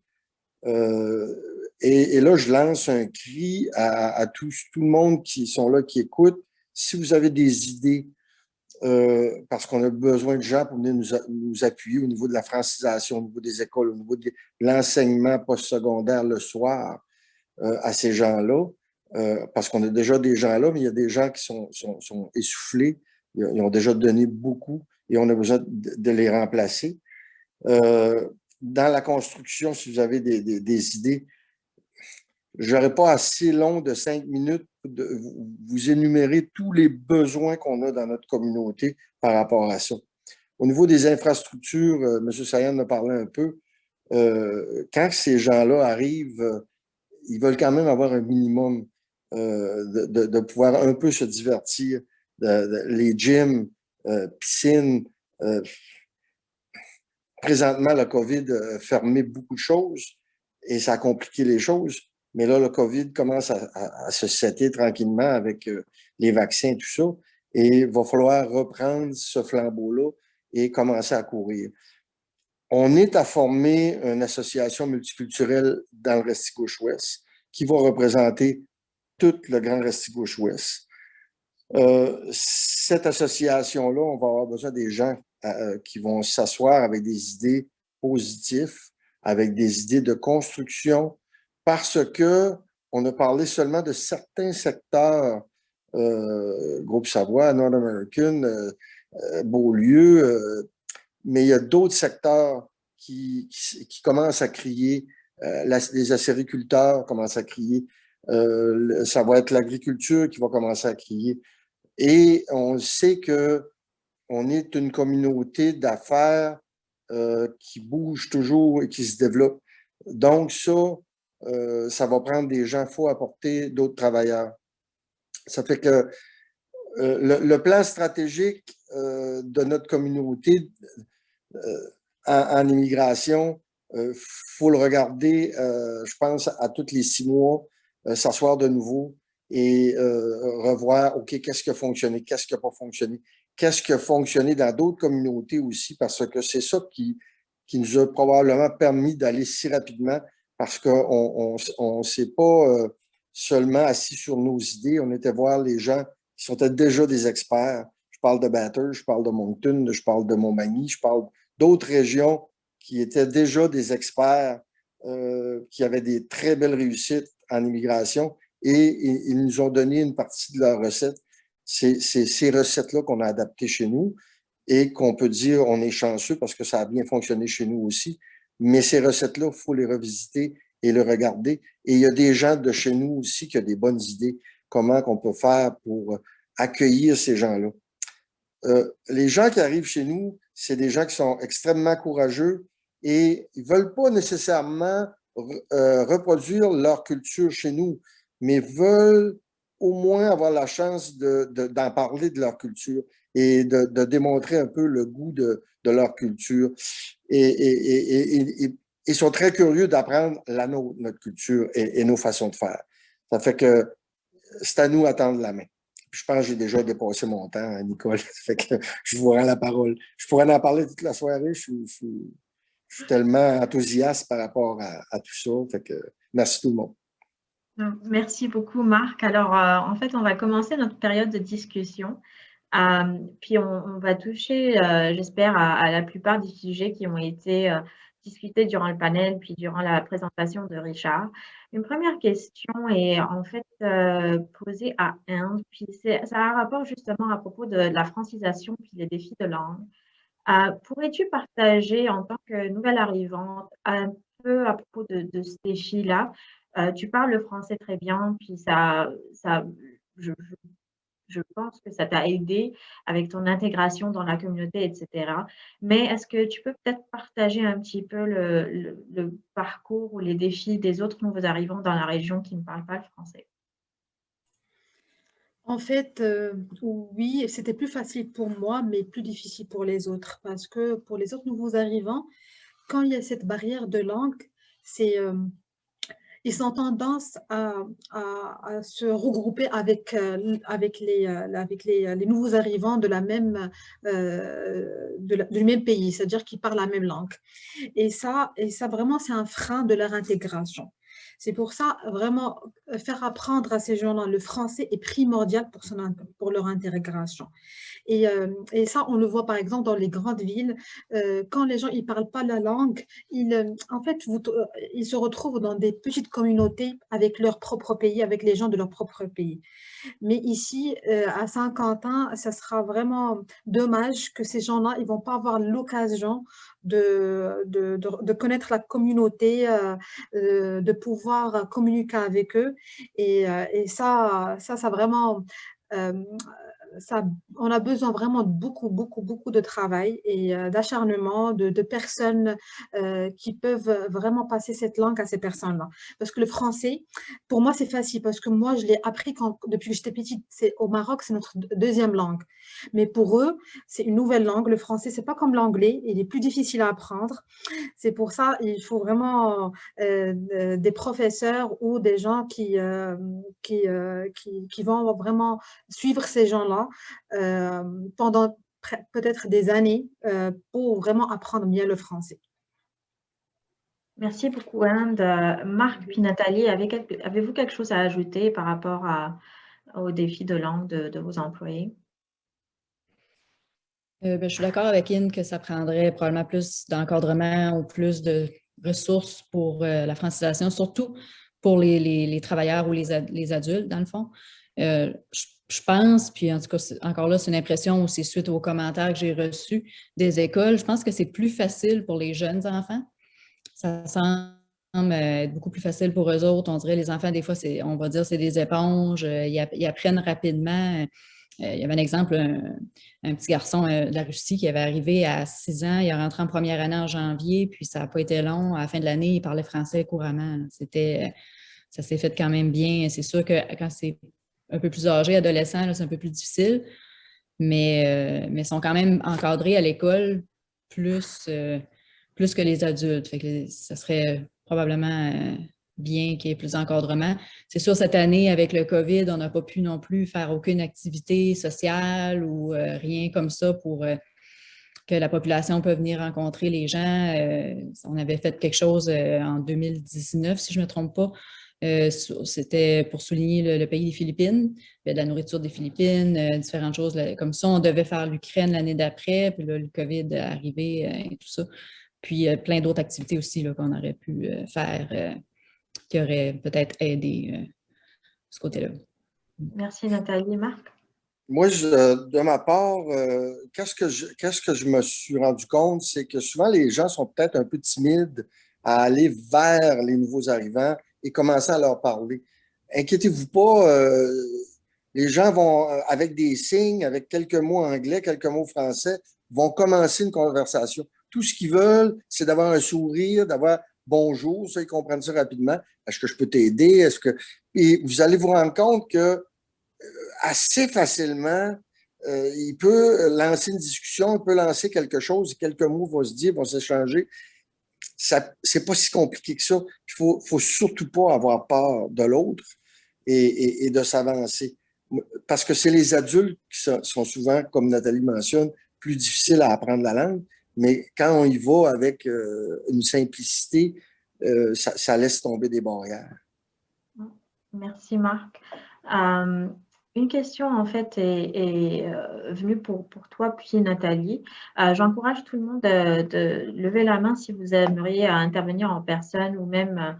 Et là, je lance un cri à tout le monde qui sont là, qui écoute. Si vous avez des idées, parce qu'on a besoin de gens pour venir nous appuyer au niveau de la francisation, au niveau des écoles, au niveau de l'enseignement postsecondaire le soir à ces gens-là, parce qu'on a déjà des gens là, mais il y a des gens qui sont essoufflés, ils ont déjà donné beaucoup et on a besoin de les remplacer. Dans la construction, si vous avez des idées, je n'aurai pas assez long de 5 minutes de vous énumérer tous les besoins qu'on a dans notre communauté par rapport à ça. Au niveau des infrastructures, M. Sayan en a parlé un peu, quand ces gens-là arrivent, ils veulent quand même avoir un minimum de pouvoir un peu se divertir. Les gyms, piscines. Présentement, la COVID a fermé beaucoup de choses et ça a compliqué les choses. Mais là, le COVID commence à se setter tranquillement avec les vaccins et tout ça. Et il va falloir reprendre ce flambeau-là et commencer à courir. On est à former une association multiculturelle dans le Restigouche-Ouest qui va représenter tout le Grand Restigouche-Ouest. Cette association-là, on va avoir besoin des gens qui vont s'asseoir avec des idées positives, avec des idées de construction, parce que on a parlé seulement de certains secteurs, Groupe Savoie, North American, Beaulieu, mais il y a d'autres secteurs qui commencent à crier. Les acériculteurs commencent à crier. Ça va être l'agriculture qui va commencer à crier. Et on sait qu'on est une communauté d'affaires qui bouge toujours et qui se développe. Donc ça va prendre des gens, il faut apporter d'autres travailleurs. Ça fait que le plan stratégique de notre communauté en immigration, il faut le regarder, je pense, à tous les 6 mois, s'asseoir de nouveau et revoir, OK, qu'est-ce qui a fonctionné, qu'est-ce qui n'a pas fonctionné, qu'est-ce qui a fonctionné dans d'autres communautés aussi, parce que c'est ça qui nous a probablement permis d'aller si rapidement, parce qu'on ne s'est pas seulement assis sur nos idées, on était voir les gens qui sont déjà des experts. Je parle de Bathurst, je parle de Moncton, je parle de Montmagny, je parle d'autres régions qui étaient déjà des experts, qui avaient des très belles réussites en immigration, et ils nous ont donné une partie de leurs recettes. C'est ces recettes-là qu'on a adaptées chez nous et qu'on peut dire on est chanceux parce que ça a bien fonctionné chez nous aussi. Mais ces recettes-là, il faut les revisiter et les regarder. Et il y a des gens de chez nous aussi qui ont des bonnes idées, comment on peut faire pour accueillir ces gens-là. Les gens qui arrivent chez nous, c'est des gens qui sont extrêmement courageux et ils ne veulent pas nécessairement reproduire leur culture chez nous, mais veulent au moins avoir la chance d'en parler de leur culture et de démontrer un peu le goût de leur culture. Et ils sont très curieux d'apprendre notre culture et nos façons de faire. Ça fait que c'est à nous à tendre la main. Je pense que j'ai déjà dépassé mon temps, hein, Nicole. Ça fait que je vous rends la parole. Je pourrais en parler toute la soirée. Je suis tellement enthousiaste par rapport à tout ça. Fait que merci tout le monde. Merci beaucoup, Marc. Alors, en fait, on va commencer notre période de discussion. Puis, on va toucher, j'espère, à la plupart des sujets qui ont été discutés durant le panel, puis durant la présentation de Richard. Une première question est en fait posée à Inde, puis ça a un rapport justement à propos de la francisation puis des défis de langue. Pourrais-tu partager en tant que nouvelle arrivante un peu à propos de ce défi-là? Tu parles le français très bien, puis je pense que ça t'a aidé avec ton intégration dans la communauté, etc. Mais est-ce que tu peux peut-être partager un petit peu le parcours ou les défis des autres nouveaux arrivants dans la région qui ne parlent pas le français? En fait, oui, c'était plus facile pour moi, mais plus difficile pour les autres. Parce que pour les autres nouveaux arrivants, quand il y a cette barrière de langue, ils ont tendance à se regrouper avec les nouveaux arrivants de du même pays, c'est-à-dire qu'ils parlent la même langue. Et ça vraiment, c'est un frein de leur intégration. C'est pour ça, vraiment, faire apprendre à ces gens-là le français est primordial pour leur intégration. Et ça, on le voit par exemple dans les grandes villes, quand les gens ne parlent pas la langue, en fait, ils se retrouvent dans des petites communautés avec leur propre pays, avec les gens de leur propre pays. Mais ici, à Saint-Quentin, ça sera vraiment dommage que ces gens-là, ils ne vont pas avoir l'occasion de connaître la communauté, de pouvoir communiquer avec eux. Et ça vraiment on a besoin vraiment de beaucoup de travail et d'acharnement de personnes qui peuvent vraiment passer cette langue à ces personnes-là. Parce que le français, pour moi, c'est facile parce que moi, je l'ai appris depuis que j'étais petite. Au Maroc, c'est notre deuxième langue. Mais pour eux, c'est une nouvelle langue. Le français, c'est pas comme l'anglais. Il est plus difficile à apprendre. C'est pour ça il faut vraiment des professeurs ou des gens qui vont vraiment suivre ces gens-là pendant peut-être des années pour vraiment apprendre bien le français. Merci beaucoup, Inde. Marc puis Nathalie, avez-vous quelque chose à ajouter par rapport aux défis de langue de vos employés? Je suis d'accord avec Ine que ça prendrait probablement plus d'encadrement ou plus de ressources pour la francisation, surtout pour les travailleurs ou les adultes, dans le fond. Je pense, puis en tout cas, encore là, c'est une impression aussi suite aux commentaires que j'ai reçus des écoles, je pense que c'est plus facile pour les jeunes enfants. Ça semble être beaucoup plus facile pour eux autres. On dirait les enfants, des fois, on va dire c'est des éponges, ils apprennent rapidement. Il y avait un exemple, un petit garçon de la Russie qui avait arrivé à 6 ans, il est rentré en première année en janvier, puis ça n'a pas été long. À la fin de l'année, il parlait français couramment. Ça s'est fait quand même bien. C'est sûr que quand c'est un peu plus âgé, adolescent, c'est un peu plus difficile, mais ils sont quand même encadrés à l'école plus que les adultes. Fait que ça serait probablement bien qu'il y ait plus d'encadrement. C'est sûr, cette année, avec le COVID, on n'a pas pu non plus faire aucune activité sociale ou rien comme ça pour que la population peut venir rencontrer les gens. On avait fait quelque chose en 2019, si je ne me trompe pas. C'était pour souligner le pays des Philippines, de la nourriture des Philippines, différentes choses comme ça. On devait faire l'Ukraine l'année d'après, puis là, le COVID est arrivé et tout ça. Puis plein d'autres activités aussi qu'on aurait pu faire qui auraient peut-être aidé ce côté-là. Merci Nathalie. Marc? Moi, de ma part, qu'est-ce que je me suis rendu compte, c'est que souvent les gens sont peut-être un peu timides à aller vers les nouveaux arrivants et commencer à leur parler. Inquiétez-vous pas, les gens vont, avec des signes, avec quelques mots anglais, quelques mots français, vont commencer une conversation. Tout ce qu'ils veulent, c'est d'avoir un sourire, d'avoir bonjour, ça, ils comprennent ça rapidement. Est-ce que je peux t'aider? Et vous allez vous rendre compte que assez facilement, il peut lancer une discussion, il peut lancer quelque chose, quelques mots vont se dire, vont s'échanger. C'est pas si compliqué que ça. Il faut surtout pas avoir peur de l'autre et de s'avancer. Parce que c'est les adultes qui sont souvent, comme Nathalie mentionne, plus difficiles à apprendre la langue. Mais quand on y va avec une simplicité, ça laisse tomber des barrières. Merci Marc. Une question en fait est venue pour toi puis Nathalie. J'encourage tout le monde de lever la main si vous aimeriez intervenir en personne ou même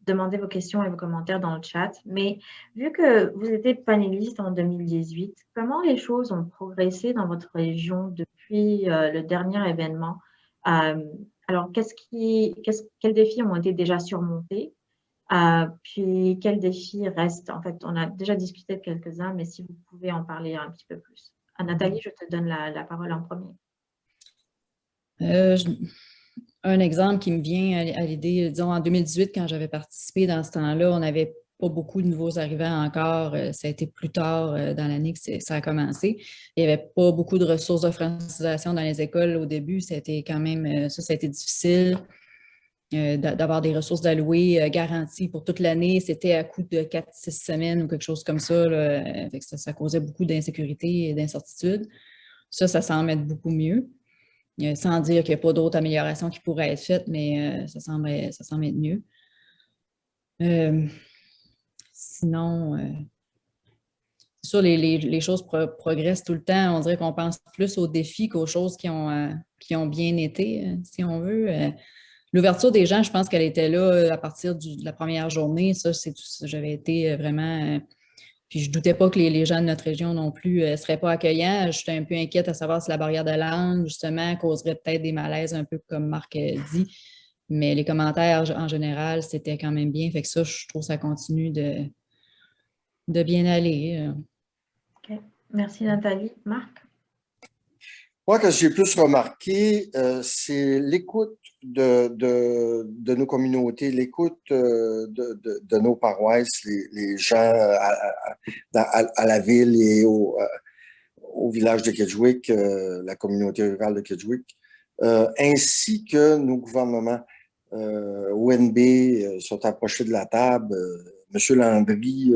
demander vos questions et vos commentaires dans le chat. Mais vu que vous étiez panéliste en 2018, comment les choses ont progressé dans votre région depuis le dernier événement? Alors, quels défis ont été déjà surmontés? Puis, quels défis restent? En fait, on a déjà discuté de quelques-uns, mais si vous pouvez en parler un petit peu plus. Nathalie, je te donne la parole en premier. Un exemple qui me vient à l'idée, disons en 2018, quand j'avais participé dans ce temps-là, on n'avait pas beaucoup de nouveaux arrivants encore. Ça a été plus tard dans l'année que ça a commencé. Il n'y avait pas beaucoup de ressources de francisation dans les écoles au début. Ça a été quand même, ça a été difficile. D'avoir des ressources d'allouer garanties pour toute l'année. C'était à coût de 4-6 semaines ou quelque chose comme ça. Ça causait beaucoup d'insécurité et d'incertitude. Ça semble être beaucoup mieux. Sans dire qu'il n'y a pas d'autres améliorations qui pourraient être faites, mais ça semble être mieux. Sinon, c'est sûr, les choses progressent tout le temps. On dirait qu'on pense plus aux défis qu'aux choses qui ont bien été, si on veut. L'ouverture des gens, je pense qu'elle était là à partir de la première journée. Ça, j'avais été vraiment... puis je ne doutais pas que les gens de notre région non plus ne seraient pas accueillants. J'étais un peu inquiète à savoir si la barrière de langue, justement, causerait peut-être des malaises, un peu comme Marc dit. Mais les commentaires, en général, c'était quand même bien. Fait que ça, je trouve que ça continue de bien aller. OK. Merci Nathalie. Marc? Moi, ce que j'ai plus remarqué, c'est l'écoute de nos communautés, l'écoute de nos paroisses, les gens à la ville et au village de Kedgewick, la communauté rurale de Kedgewick, ainsi que nos gouvernements. ONB sont approchés de la table. M. Landry,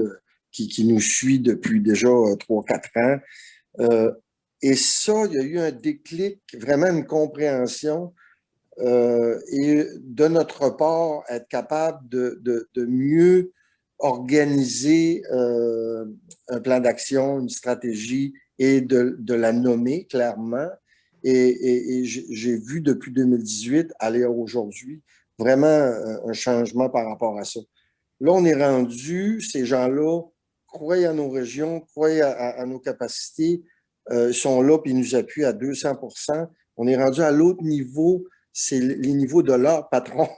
qui nous suit depuis déjà 3-4 ans. Et ça, il y a eu un déclic, vraiment une compréhension et de notre part, être capable de mieux organiser un plan d'action, une stratégie et de la nommer clairement. Et j'ai vu depuis 2018 aller à aujourd'hui vraiment un changement par rapport à ça. Là, on est rendu, ces gens-là croient à nos régions, croient à nos capacités, ils sont là puis ils nous appuient à 200%. On est rendu à l'autre niveau, c'est les niveaux de leur patron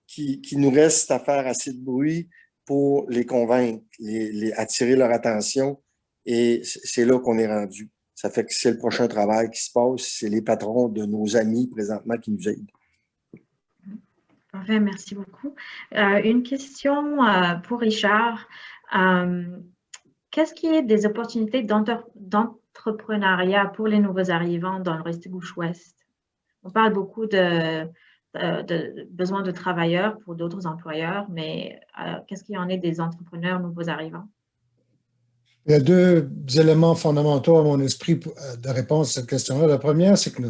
qui nous reste à faire assez de bruit pour les convaincre, attirer leur attention. Et c'est là qu'on est rendu. Ça fait que c'est le prochain travail qui se passe. C'est les patrons de nos amis présentement qui nous aident. Parfait, merci beaucoup. Une question pour Richard. Qu'est-ce qui est des opportunités d'entrepreneuriat pour les nouveaux arrivants dans le Restigouche-Ouest? On parle beaucoup de besoin de travailleurs pour d'autres employeurs, mais qu'est-ce qu'il y en est des entrepreneurs nouveaux arrivants? Il y a deux éléments fondamentaux à mon esprit de réponse à cette question-là. La première, c'est que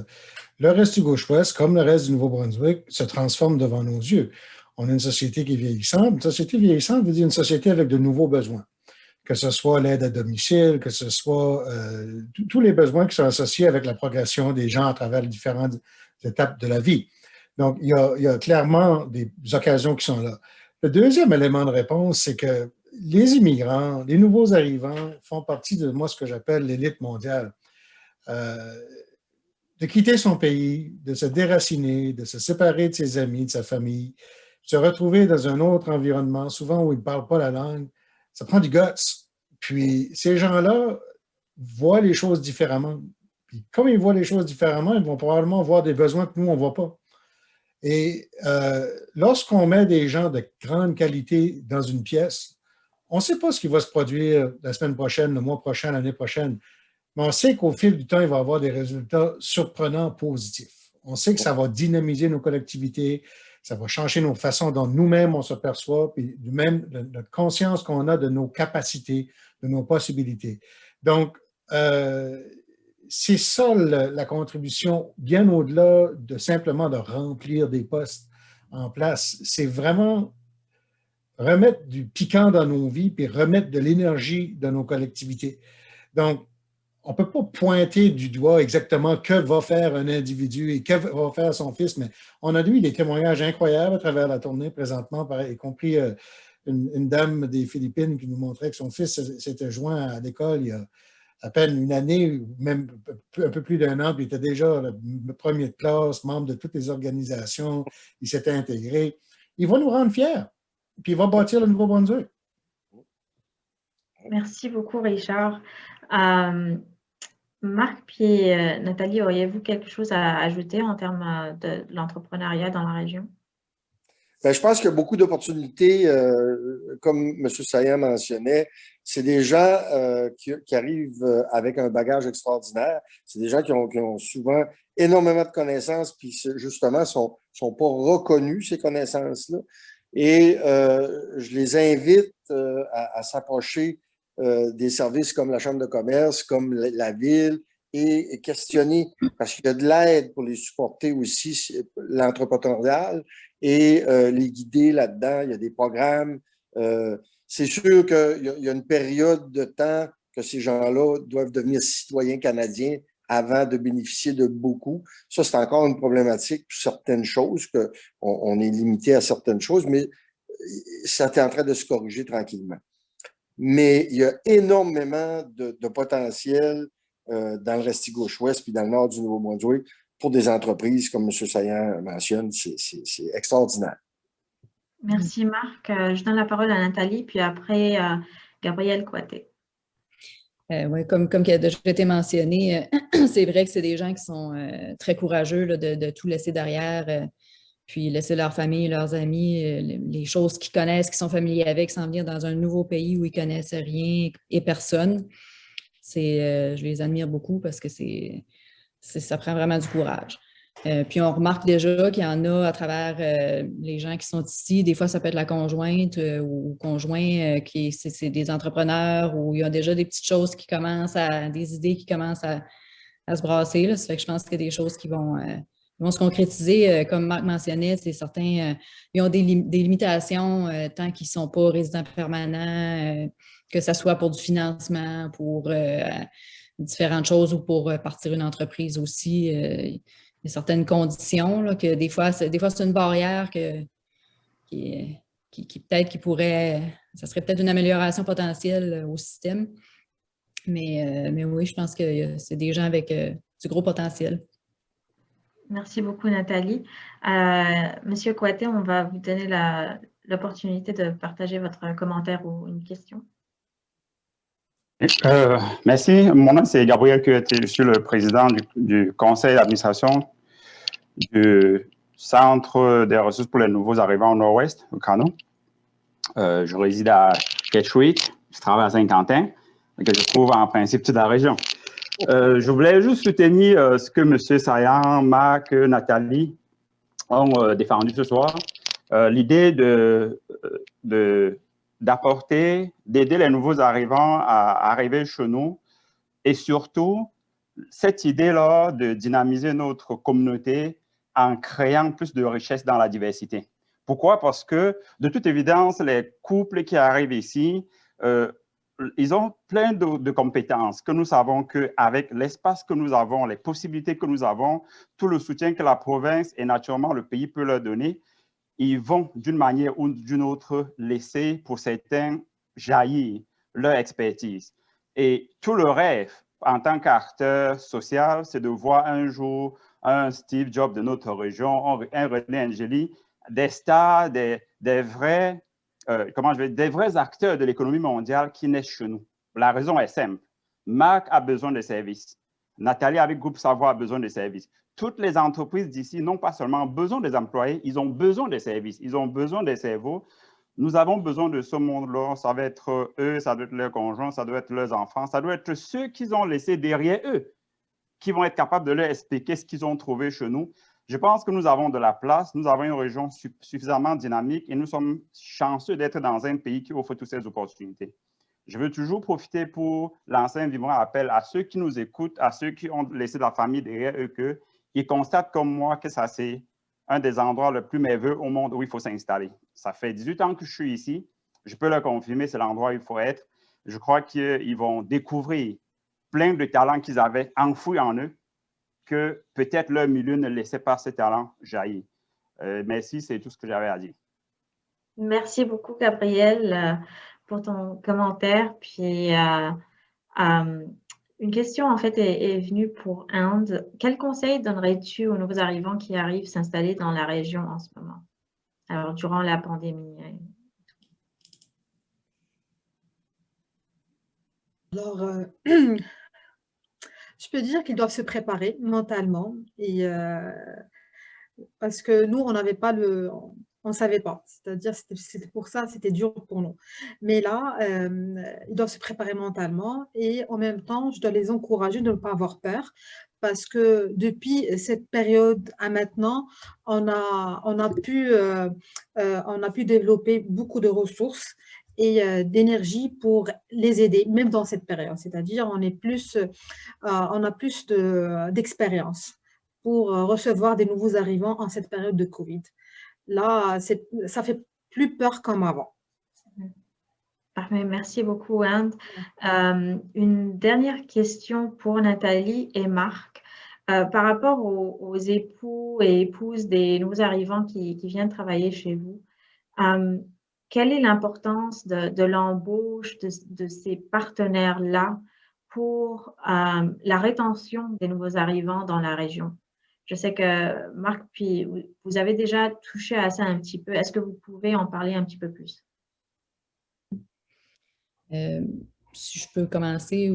le Restigouche-Ouest, comme le reste du Nouveau-Brunswick, se transforme devant nos yeux. On a une société qui est vieillissante. Une société vieillissante veut dire une société avec de nouveaux besoins, que ce soit l'aide à domicile, que ce soit tous les besoins qui sont associés avec la progression des gens à travers les différentes étapes de la vie. Donc, il y a clairement des occasions qui sont là. Le deuxième élément de réponse, c'est que les immigrants, les nouveaux arrivants font partie de moi ce que j'appelle l'élite mondiale. De quitter son pays, de se déraciner, de se séparer de ses amis, de sa famille, se retrouver dans un autre environnement, souvent où ils ne parlent pas la langue, ça prend du guts. Puis ces gens-là voient les choses différemment. Puis comme ils voient les choses différemment, ils vont probablement voir des besoins que nous, on ne voit pas. Et lorsqu'on met des gens de grande qualité dans une pièce, on ne sait pas ce qui va se produire la semaine prochaine, le mois prochain, l'année prochaine. Mais on sait qu'au fil du temps, il va y avoir des résultats surprenants positifs. On sait que ça va dynamiser nos collectivités, ça va changer nos façons dont nous-mêmes on se perçoit, puis même notre conscience qu'on a de nos capacités, de nos possibilités. Donc, c'est ça la contribution, bien au-delà de simplement de remplir des postes en place. C'est vraiment remettre du piquant dans nos vies, puis remettre de l'énergie dans nos collectivités. Donc, on ne peut pas pointer du doigt exactement que va faire un individu et que va faire son fils, mais on a eu des témoignages incroyables à travers la tournée présentement, y compris une dame des Philippines qui nous montrait que son fils s'était joint à l'école il y a à peine une année, ou même un peu plus d'un an, puis il était déjà le premier de classe, membre de toutes les organisations, il s'était intégré. Il va nous rendre fiers, puis il va bâtir le Nouveau-Brunswick. Merci beaucoup, Richard. Marc puis Nathalie, auriez-vous quelque chose à ajouter en termes de l'entrepreneuriat dans la région? Bien, je pense qu'il y a beaucoup d'opportunités, comme M. Saillant mentionnait. C'est des gens qui arrivent avec un bagage extraordinaire. C'est des gens qui ont souvent énormément de connaissances, puis justement, sont pas reconnus, ces connaissances-là. Et je les invite à s'approcher des services comme la Chambre de commerce, comme la Ville, et questionner, parce qu'il y a de l'aide pour les supporter aussi, l'entrepreneurial, et les guider là-dedans. Il y a des programmes. C'est sûr qu'il y a une période de temps que ces gens-là doivent devenir citoyens canadiens avant de bénéficier de beaucoup. Ça, c'est encore une problématique pour certaines choses, qu'on est limité à certaines choses, mais ça est en train de se corriger tranquillement. Mais il y a énormément de potentiel dans le Restigouche-Ouest puis dans le nord du Nouveau-Brunswick pour des entreprises, comme M. Saillant mentionne, c'est extraordinaire. Merci, Marc. Je donne la parole à Nathalie, puis après, Gabrielle Coité. Ouais, comme qui a déjà été mentionné, c'est vrai que c'est des gens qui sont très courageux là, de tout laisser derrière, puis laisser leur famille, leurs amis, les choses qu'ils connaissent, qu'ils sont familiers avec, s'en venir dans un nouveau pays où ils ne connaissent rien et personne. Je les admire beaucoup parce que ça prend vraiment du courage. Puis on remarque déjà qu'il y en a à travers les gens qui sont ici. Des fois, ça peut être la conjointe ou conjoint c'est des entrepreneurs où il y a déjà des petites choses des idées qui commencent à se brasser. Là. Ça fait que je pense qu'il y a des choses qui vont se concrétiser. Comme Marc mentionnait, c'est certains, ils ont des limitations tant qu'ils ne sont pas résidents permanents, que ce soit pour du financement, pour différentes choses ou pour partir une entreprise aussi. Il y a certaines conditions là, que des fois, c'est une barrière qui peut-être qui pourrait, ça serait peut-être une amélioration potentielle au système. Mais oui, je pense que c'est des gens avec du gros potentiel. Merci beaucoup, Nathalie. Monsieur Kouaté, on va vous donner l'opportunité de partager votre commentaire ou une question. Merci. Mon nom, c'est Gabriel Kouaté. Je suis le président du conseil d'administration du Centre des ressources pour les nouveaux arrivants au Nord-Ouest, au Canada. Je réside à Ketchwick. Je travaille à Saint-Quentin, que je trouve en principe toute la région. Je voulais juste soutenir ce que M. Saillant, Marc, Nathalie ont défendu ce soir. L'idée d'aider les nouveaux arrivants à arriver chez nous et surtout cette idée-là de dynamiser notre communauté en créant plus de richesse dans la diversité. Pourquoi? Parce que, de toute évidence, les couples qui arrivent ici, ils ont plein de compétences que nous savons qu'avec l'espace que nous avons, les possibilités que nous avons, tout le soutien que la province et naturellement le pays peut leur donner, ils vont d'une manière ou d'une autre laisser pour certains jaillir leur expertise. Et tout le rêve en tant qu'acteur social, c'est de voir un jour un Steve Jobs de notre région, un René Angeli, des stars, des vrais acteurs de l'économie mondiale qui naissent chez nous. La raison est simple. Marc a besoin de services. Nathalie, avec Groupe Savoir, a besoin de services. Toutes les entreprises d'ici n'ont pas seulement besoin des employés, ils ont besoin des services, ils ont besoin des cerveaux. Nous avons besoin de ce monde-là. Ça va être eux, ça doit être leurs conjoints, ça doit être leurs enfants, ça doit être ceux qu'ils ont laissés derrière eux qui vont être capables de leur expliquer ce qu'ils ont trouvé chez nous. Je pense que nous avons de la place, nous avons une région suffisamment dynamique et nous sommes chanceux d'être dans un pays qui offre toutes ces opportunités. Je veux toujours profiter pour lancer un vivant appel à ceux qui nous écoutent, à ceux qui ont laissé la famille derrière eux, qu'ils constatent comme moi que ça, c'est un des endroits les plus merveilleux au monde où il faut s'installer. Ça fait 18 ans que je suis ici. Je peux leur confirmer, c'est l'endroit où il faut être. Je crois qu'ils vont découvrir plein de talents qu'ils avaient enfouis en eux, que peut-être leur milieu ne laissait pas ces talents jaillir. Merci, c'est tout ce que j'avais à dire. Merci beaucoup, Gabriel, pour ton commentaire. Puis, une question, en fait, est venue pour Inde. Quel conseil donnerais-tu aux nouveaux arrivants qui arrivent s'installer dans la région en ce moment, alors durant la pandémie? Alors, je peux dire qu'ils doivent se préparer mentalement et parce que nous, on n'avait pas on ne savait pas. C'est-à-dire, c'était pour ça, c'était dur pour nous. Mais là, ils doivent se préparer mentalement et en même temps, je dois les encourager de ne pas avoir peur parce que depuis cette période à maintenant, on a pu développer beaucoup de ressources et d'énergie pour les aider, même dans cette période. C'est-à-dire, on a plus d'expérience pour recevoir des nouveaux arrivants en cette période de Covid. Là, ça fait plus peur comme avant. Parfait, merci beaucoup, Inde. Une dernière question pour Nathalie et Marc. Par rapport aux époux et épouses des nouveaux arrivants qui viennent travailler chez vous, quelle est l'importance de l'embauche de ces partenaires-là pour la rétention des nouveaux arrivants dans la région? Je sais que Marc, puis vous avez déjà touché à ça un petit peu. Est-ce que vous pouvez en parler un petit peu plus? si je peux commencer,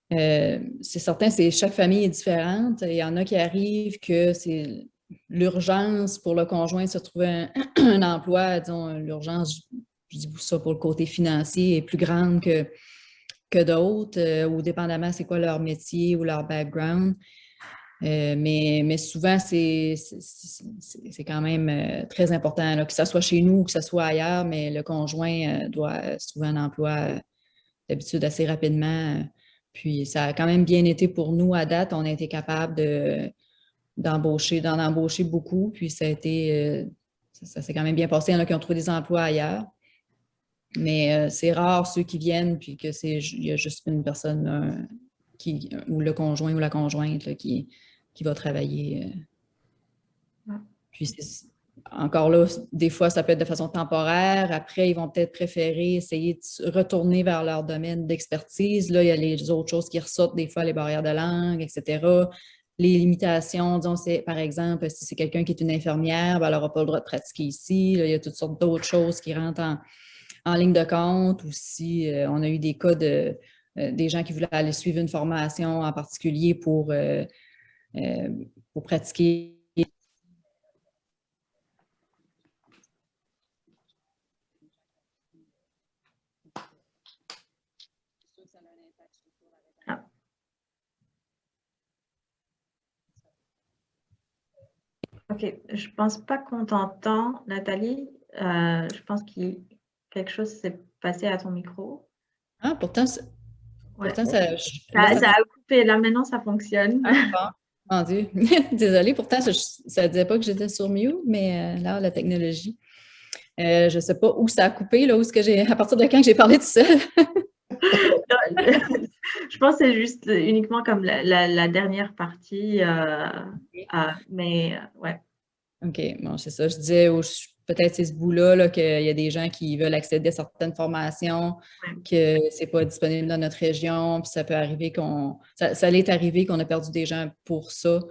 c'est certain, chaque famille est différente. Il y en a qui arrivent que c'est l'urgence pour le conjoint de se trouver un emploi, disons, l'urgence, je dis ça pour le côté financier, est plus grande que d'autres, ou dépendamment c'est quoi leur métier ou leur background. Mais souvent, c'est quand même très important, là, que ce soit chez nous ou que ce soit ailleurs, mais le conjoint doit trouver un emploi d'habitude assez rapidement. Puis ça a quand même bien été pour nous à date. On a été capable d'en embaucher beaucoup. Puis ça s'est quand même bien passé. Il y en a qui ont trouvé des emplois ailleurs. Mais c'est rare ceux qui viennent puis il y a juste une personne ou le conjoint ou la conjointe là, qui va travailler. Puis encore là, des fois, ça peut être de façon temporaire. Après, ils vont peut-être préférer essayer de retourner vers leur domaine d'expertise. Là, il y a les autres choses qui ressortent, des fois, les barrières de langue, etc. Les limitations, disons, par exemple, si c'est quelqu'un qui est une infirmière, ben, elle n'aura pas le droit de pratiquer ici. Là, il y a toutes sortes d'autres choses qui rentrent en ligne de compte. Ou si on a eu des cas des gens qui voulaient aller suivre une formation en particulier pour pratiquer. OK, je ne pense pas qu'on t'entend, Nathalie. Je pense que quelque chose s'est passé à ton micro. Ah, pourtant, Ouais. ça a coupé. Là, maintenant, ça fonctionne. Ah, bon. Mon Dieu. Désolée, pourtant, ça ne disait pas que j'étais sur mute, mais là, la technologie. Je ne sais pas où ça a coupé, là, à partir de quand j'ai parlé tout seul. Je pense que c'est juste uniquement comme la dernière partie, mais ouais. OK, bon, c'est ça. Je disais, peut-être c'est ce bout-là là, qu'il y a des gens qui veulent accéder à certaines formations, que c'est pas disponible dans notre région, puis ça peut arriver ça l'est arrivé qu'on a perdu des gens pour ça.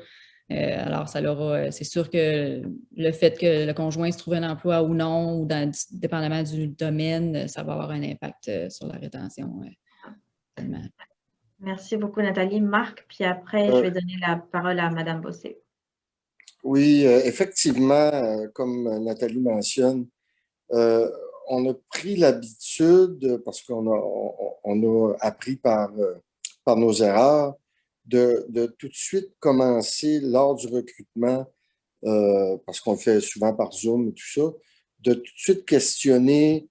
Alors, c'est sûr que le fait que le conjoint se trouve un emploi ou non, ou dépendamment du domaine, ça va avoir un impact sur la rétention. Merci beaucoup, Nathalie. Marc, puis après, je vais donner la parole à Madame Bossé. Oui, effectivement, comme Nathalie mentionne, on a pris l'habitude, parce qu'on a appris par nos erreurs, de tout de suite commencer lors du recrutement, parce qu'on le fait souvent par Zoom et tout ça, de tout de suite questionner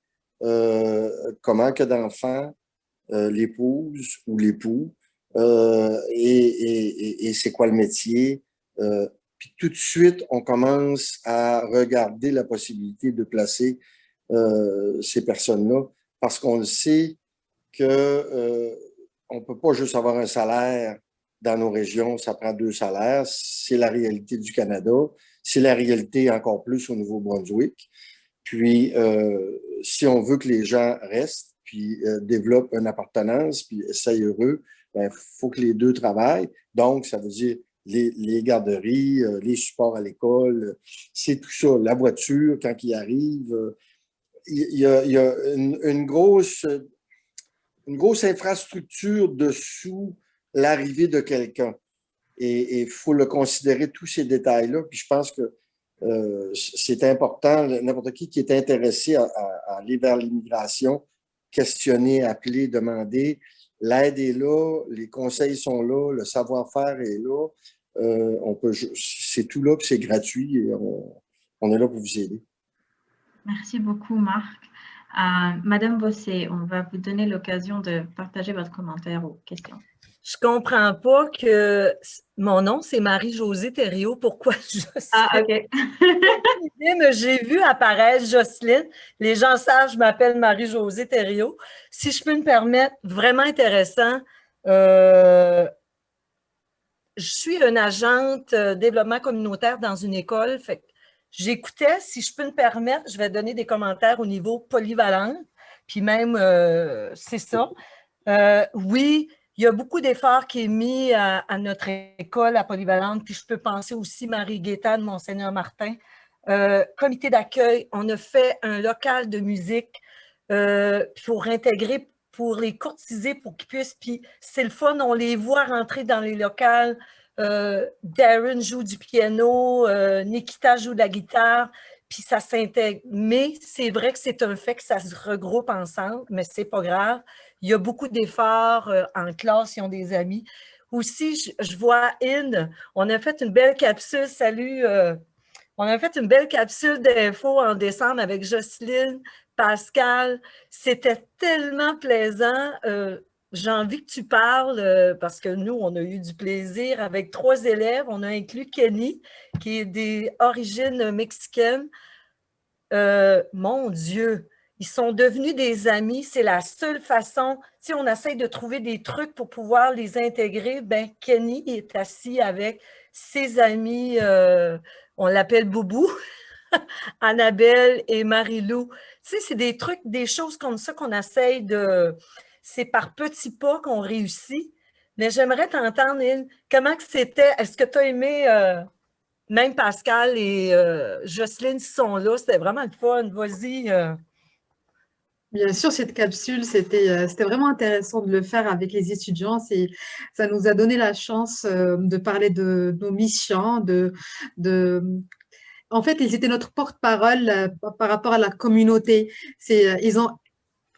comment que d'enfants l'épouse ou l'époux et c'est quoi le métier. Puis tout de suite, on commence à regarder la possibilité de placer ces personnes-là parce qu'on le sait que on ne peut pas juste avoir un salaire dans nos régions, ça prend 2 salaires. C'est la réalité du Canada. C'est la réalité encore plus au Nouveau-Brunswick. Puis, si on veut que les gens restent, puis développent une appartenance, puis essayent heureux, il faut que les deux travaillent. Donc, ça veut dire les garderies, les supports à l'école, c'est tout ça. La voiture, quand il arrive, il y a une grosse infrastructure dessous l'arrivée de quelqu'un. Et il faut le considérer, tous ces détails-là. Puis je pense que c'est important, n'importe qui est intéressé à aller vers l'immigration, questionner, appeler, demander. L'aide est là, les conseils sont là, le savoir-faire est là. C'est tout là, puis c'est gratuit et on est là pour vous aider. Merci beaucoup, Marc. Madame Bossé, on va vous donner l'occasion de partager votre commentaire ou question. Je ne comprends pas que mon nom, c'est Marie-Josée Thériault. Pourquoi Jocelyne? Ah, OK. Mais j'ai vu apparaître Jocelyne. Les gens savent, je m'appelle Marie-Josée Thériault. Si je peux me permettre, vraiment intéressant. Je suis une agente développement communautaire dans une école. Fait que j'écoutais, si je peux me permettre, je vais donner des commentaires au niveau polyvalent. Puis même, c'est ça. Oui, il y a beaucoup d'efforts qui est mis à notre école à Polyvalente, puis je peux penser aussi Marie-Gaétane, Monseigneur Martin. Comité d'accueil, on a fait un local de musique pour intégrer pour les courtiser, pour qu'ils puissent, puis c'est le fun, on les voit rentrer dans les locales. Darren joue du piano, Nikita joue de la guitare, puis ça s'intègre. Mais c'est vrai que c'est un fait que ça se regroupe ensemble, mais c'est pas grave. Il y a beaucoup d'efforts en classe, ils ont des amis. Aussi, je vois In, on a fait une belle capsule, salut, on a fait une belle capsule d'infos en décembre avec Jocelyne, Pascal. C'était tellement plaisant. J'ai envie que tu parles parce que nous, on a eu du plaisir avec 3 élèves. On a inclus Kenny, qui est d'origine mexicaine. Mon Dieu, ils sont devenus des amis. C'est la seule façon. Si on essaie de trouver des trucs pour pouvoir les intégrer, ben Kenny est assis avec ses amis, on l'appelle Boubou, Annabelle et Marie-Lou. Tu sais, c'est des trucs, des choses comme ça qu'on essaye de... C'est par petits pas qu'on réussit. Mais j'aimerais t'entendre, Lynn, comment que c'était? Est-ce que tu as aimé, même Pascal et Jocelyne sont là, c'était vraiment le fun. Vas-y. Bien sûr, cette capsule, c'était vraiment intéressant de le faire avec les étudiants. Ça nous a donné la chance de parler de nos missions, en fait, ils étaient notre porte-parole par rapport à la communauté.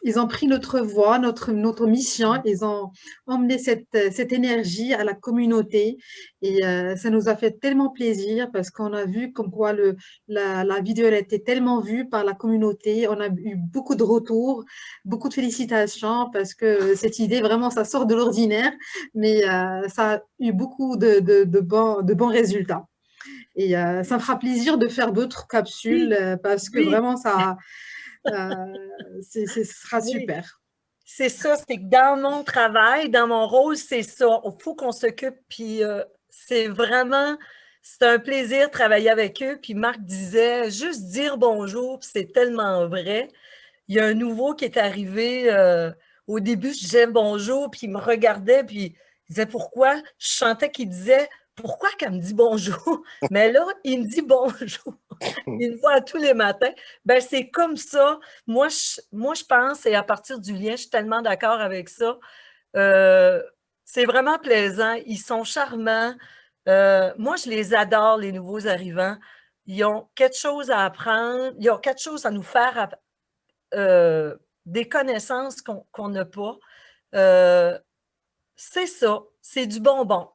Ils ont pris notre voix, notre mission, ils ont emmené cette énergie à la communauté et ça nous a fait tellement plaisir parce qu'on a vu comme quoi la vidéo elle a été tellement vue par la communauté. On a eu beaucoup de retours, beaucoup de félicitations parce que cette idée, vraiment, ça sort de l'ordinaire, mais ça a eu beaucoup de bons résultats. Et ça me fera plaisir de faire d'autres capsules parce que vraiment, ce sera super. C'est ça, c'est que dans mon travail, dans mon rôle, c'est ça. Il faut qu'on s'occupe, puis c'est un plaisir de travailler avec eux. Puis Marc disait, juste dire bonjour, puis c'est tellement vrai. Il y a un nouveau qui est arrivé, au début, je disais bonjour, puis il me regardait, puis il disait pourquoi? Je sentais qu'il disait, pourquoi qu'elle me dit bonjour? Mais là, il me dit bonjour une fois tous les matins. Ben c'est comme ça. Moi, je pense, et à partir du lien, je suis tellement d'accord avec ça. C'est vraiment plaisant. Ils sont charmants. Moi, je les adore, les nouveaux arrivants. Ils ont quelque chose à apprendre. Ils ont quelque chose à nous faire, des connaissances qu'on n'a pas. C'est ça. C'est du bonbon.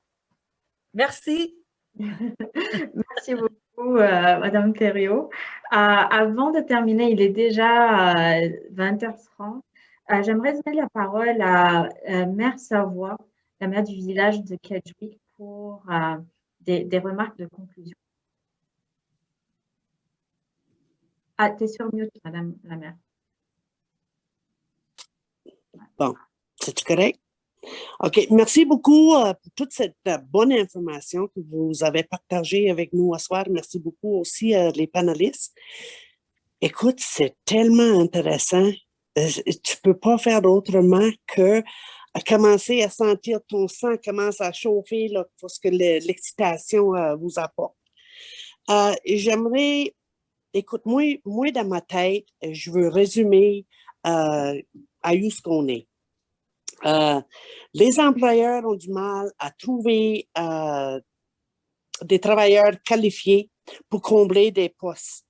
Merci. Merci beaucoup, Madame Thériault. Avant de terminer, il est déjà 20h30. J'aimerais donner la parole à Mère Savoie, la mère du village de Kedgewick, pour des remarques de conclusion. Ah, tu es sur mute, Madame la mère. Bon, c'est correct? OK, merci beaucoup pour toute cette bonne information que vous avez partagée avec nous ce soir. Merci beaucoup aussi les panélistes. Écoute, c'est tellement intéressant. Tu peux pas faire autrement que commencer à sentir ton sang commence à chauffer là, parce que l'excitation vous apporte. J'aimerais, écoute, moi dans ma tête, je veux résumer à où ce qu'on est. Les employeurs ont du mal à trouver des travailleurs qualifiés pour combler des postes.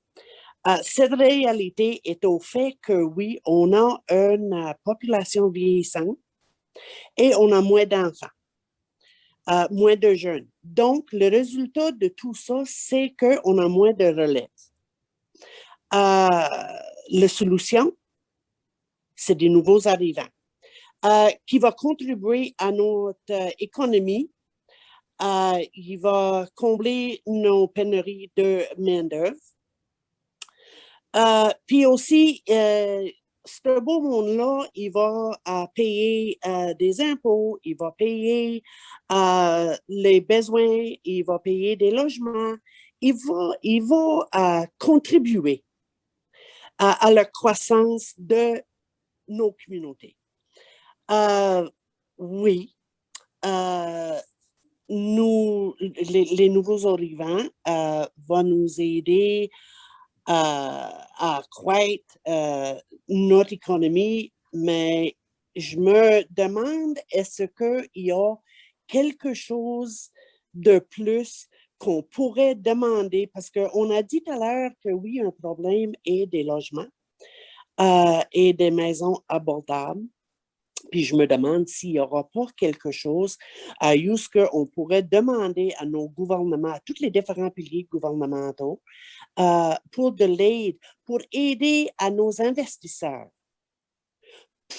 Cette réalité est au fait que oui, on a une population vieillissante et on a moins d'enfants, moins de jeunes. Donc, le résultat de tout ça, c'est qu'on a moins de relève. La solution, c'est des nouveaux arrivants. Qui va contribuer à notre économie. Il va combler nos pénuries de main-d'œuvre. Puis aussi, ce beau monde-là, il va payer des impôts, il va payer les besoins, il va payer des logements, il va contribuer à la croissance de nos communautés. Oui, les nouveaux arrivants vont nous aider à accroître notre économie, mais je me demande, est-ce qu'il y a quelque chose de plus qu'on pourrait demander, parce qu'on a dit tout à l'heure que oui, un problème est des logements et des maisons abordables. Puis je me demande s'il n'y aura pas quelque chose où on pourrait demander à nos gouvernements, à tous les différents piliers gouvernementaux, pour de l'aide, pour aider à nos investisseurs,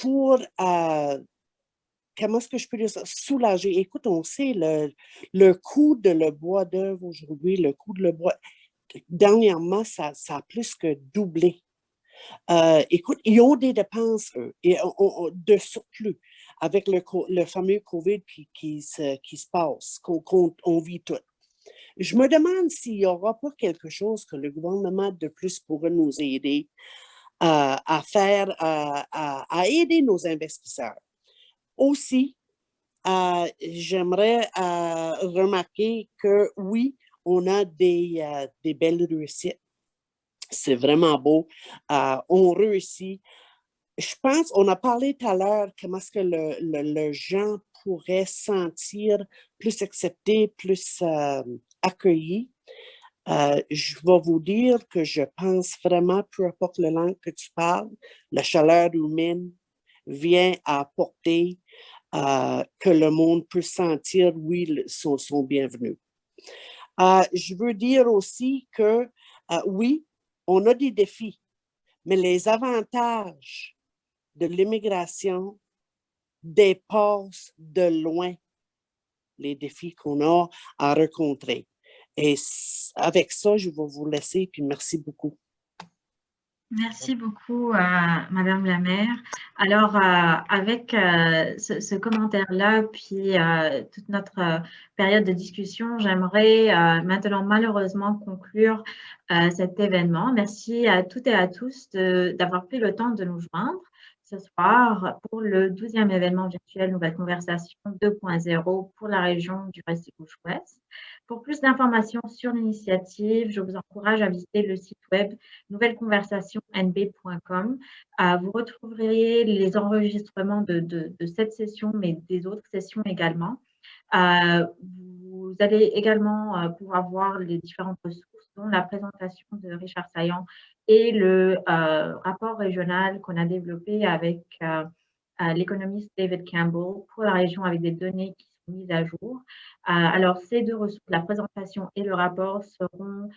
pour, comment est-ce que je peux dire ça, soulager. Écoute, on sait le coût de le bois d'œuvre aujourd'hui, le coût de le bois, dernièrement, ça a plus que doublé. Écoute, ils ont des dépenses, eux, et de surplus avec le fameux COVID qui se passe, qu'on vit tout. Je me demande s'il n'y aura pas quelque chose que le gouvernement de plus pourrait nous aider à faire, à aider nos investisseurs. Aussi, j'aimerais remarquer que oui, on a des belles réussites. C'est vraiment beau. On réussit. Je pense, on a parlé tout à l'heure comment est-ce que le gens pourrait se sentir plus accepté, plus accueilli. Je vais vous dire que je pense vraiment, peu importe la langue que tu parles, la chaleur humaine vient à apporter que le monde peut sentir, oui, sont bienvenus. Je veux dire aussi que, oui, on a des défis, mais les avantages de l'immigration dépassent de loin les défis qu'on a à rencontrer. Et avec ça, je vais vous laisser, puis merci beaucoup. Merci beaucoup, Madame la maire. Alors, avec ce commentaire-là, puis toute notre période de discussion, j'aimerais maintenant malheureusement conclure cet événement. Merci à toutes et à tous d'avoir pris le temps de nous joindre ce soir pour le 12e événement virtuel Nouvelle Conversation 2.0 pour la région du Restigouche-Ouest. Pour plus d'informations sur l'initiative, je vous encourage à visiter le site web nouvelleconversationnb.com. Vous retrouverez les enregistrements de cette session, mais des autres sessions également. Vous allez également pouvoir voir les différentes ressources, dont la présentation de Richard Saillant et le rapport régional qu'on a développé avec l'économiste David Campbell pour la région avec des données qui sont mises à jour. Alors, ces deux ressources, la présentation et le rapport, seront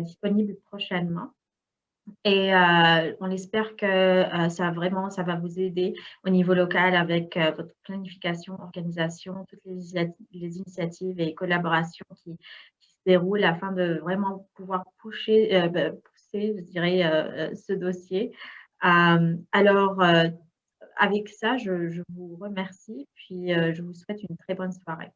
disponibles prochainement. Et on espère que ça va vous aider au niveau local avec votre planification, organisation, toutes les initiatives et collaborations qui se déroulent afin de vraiment pouvoir pousser, je dirais, ce dossier. Alors, avec ça, je vous remercie, puis je vous souhaite une très bonne soirée.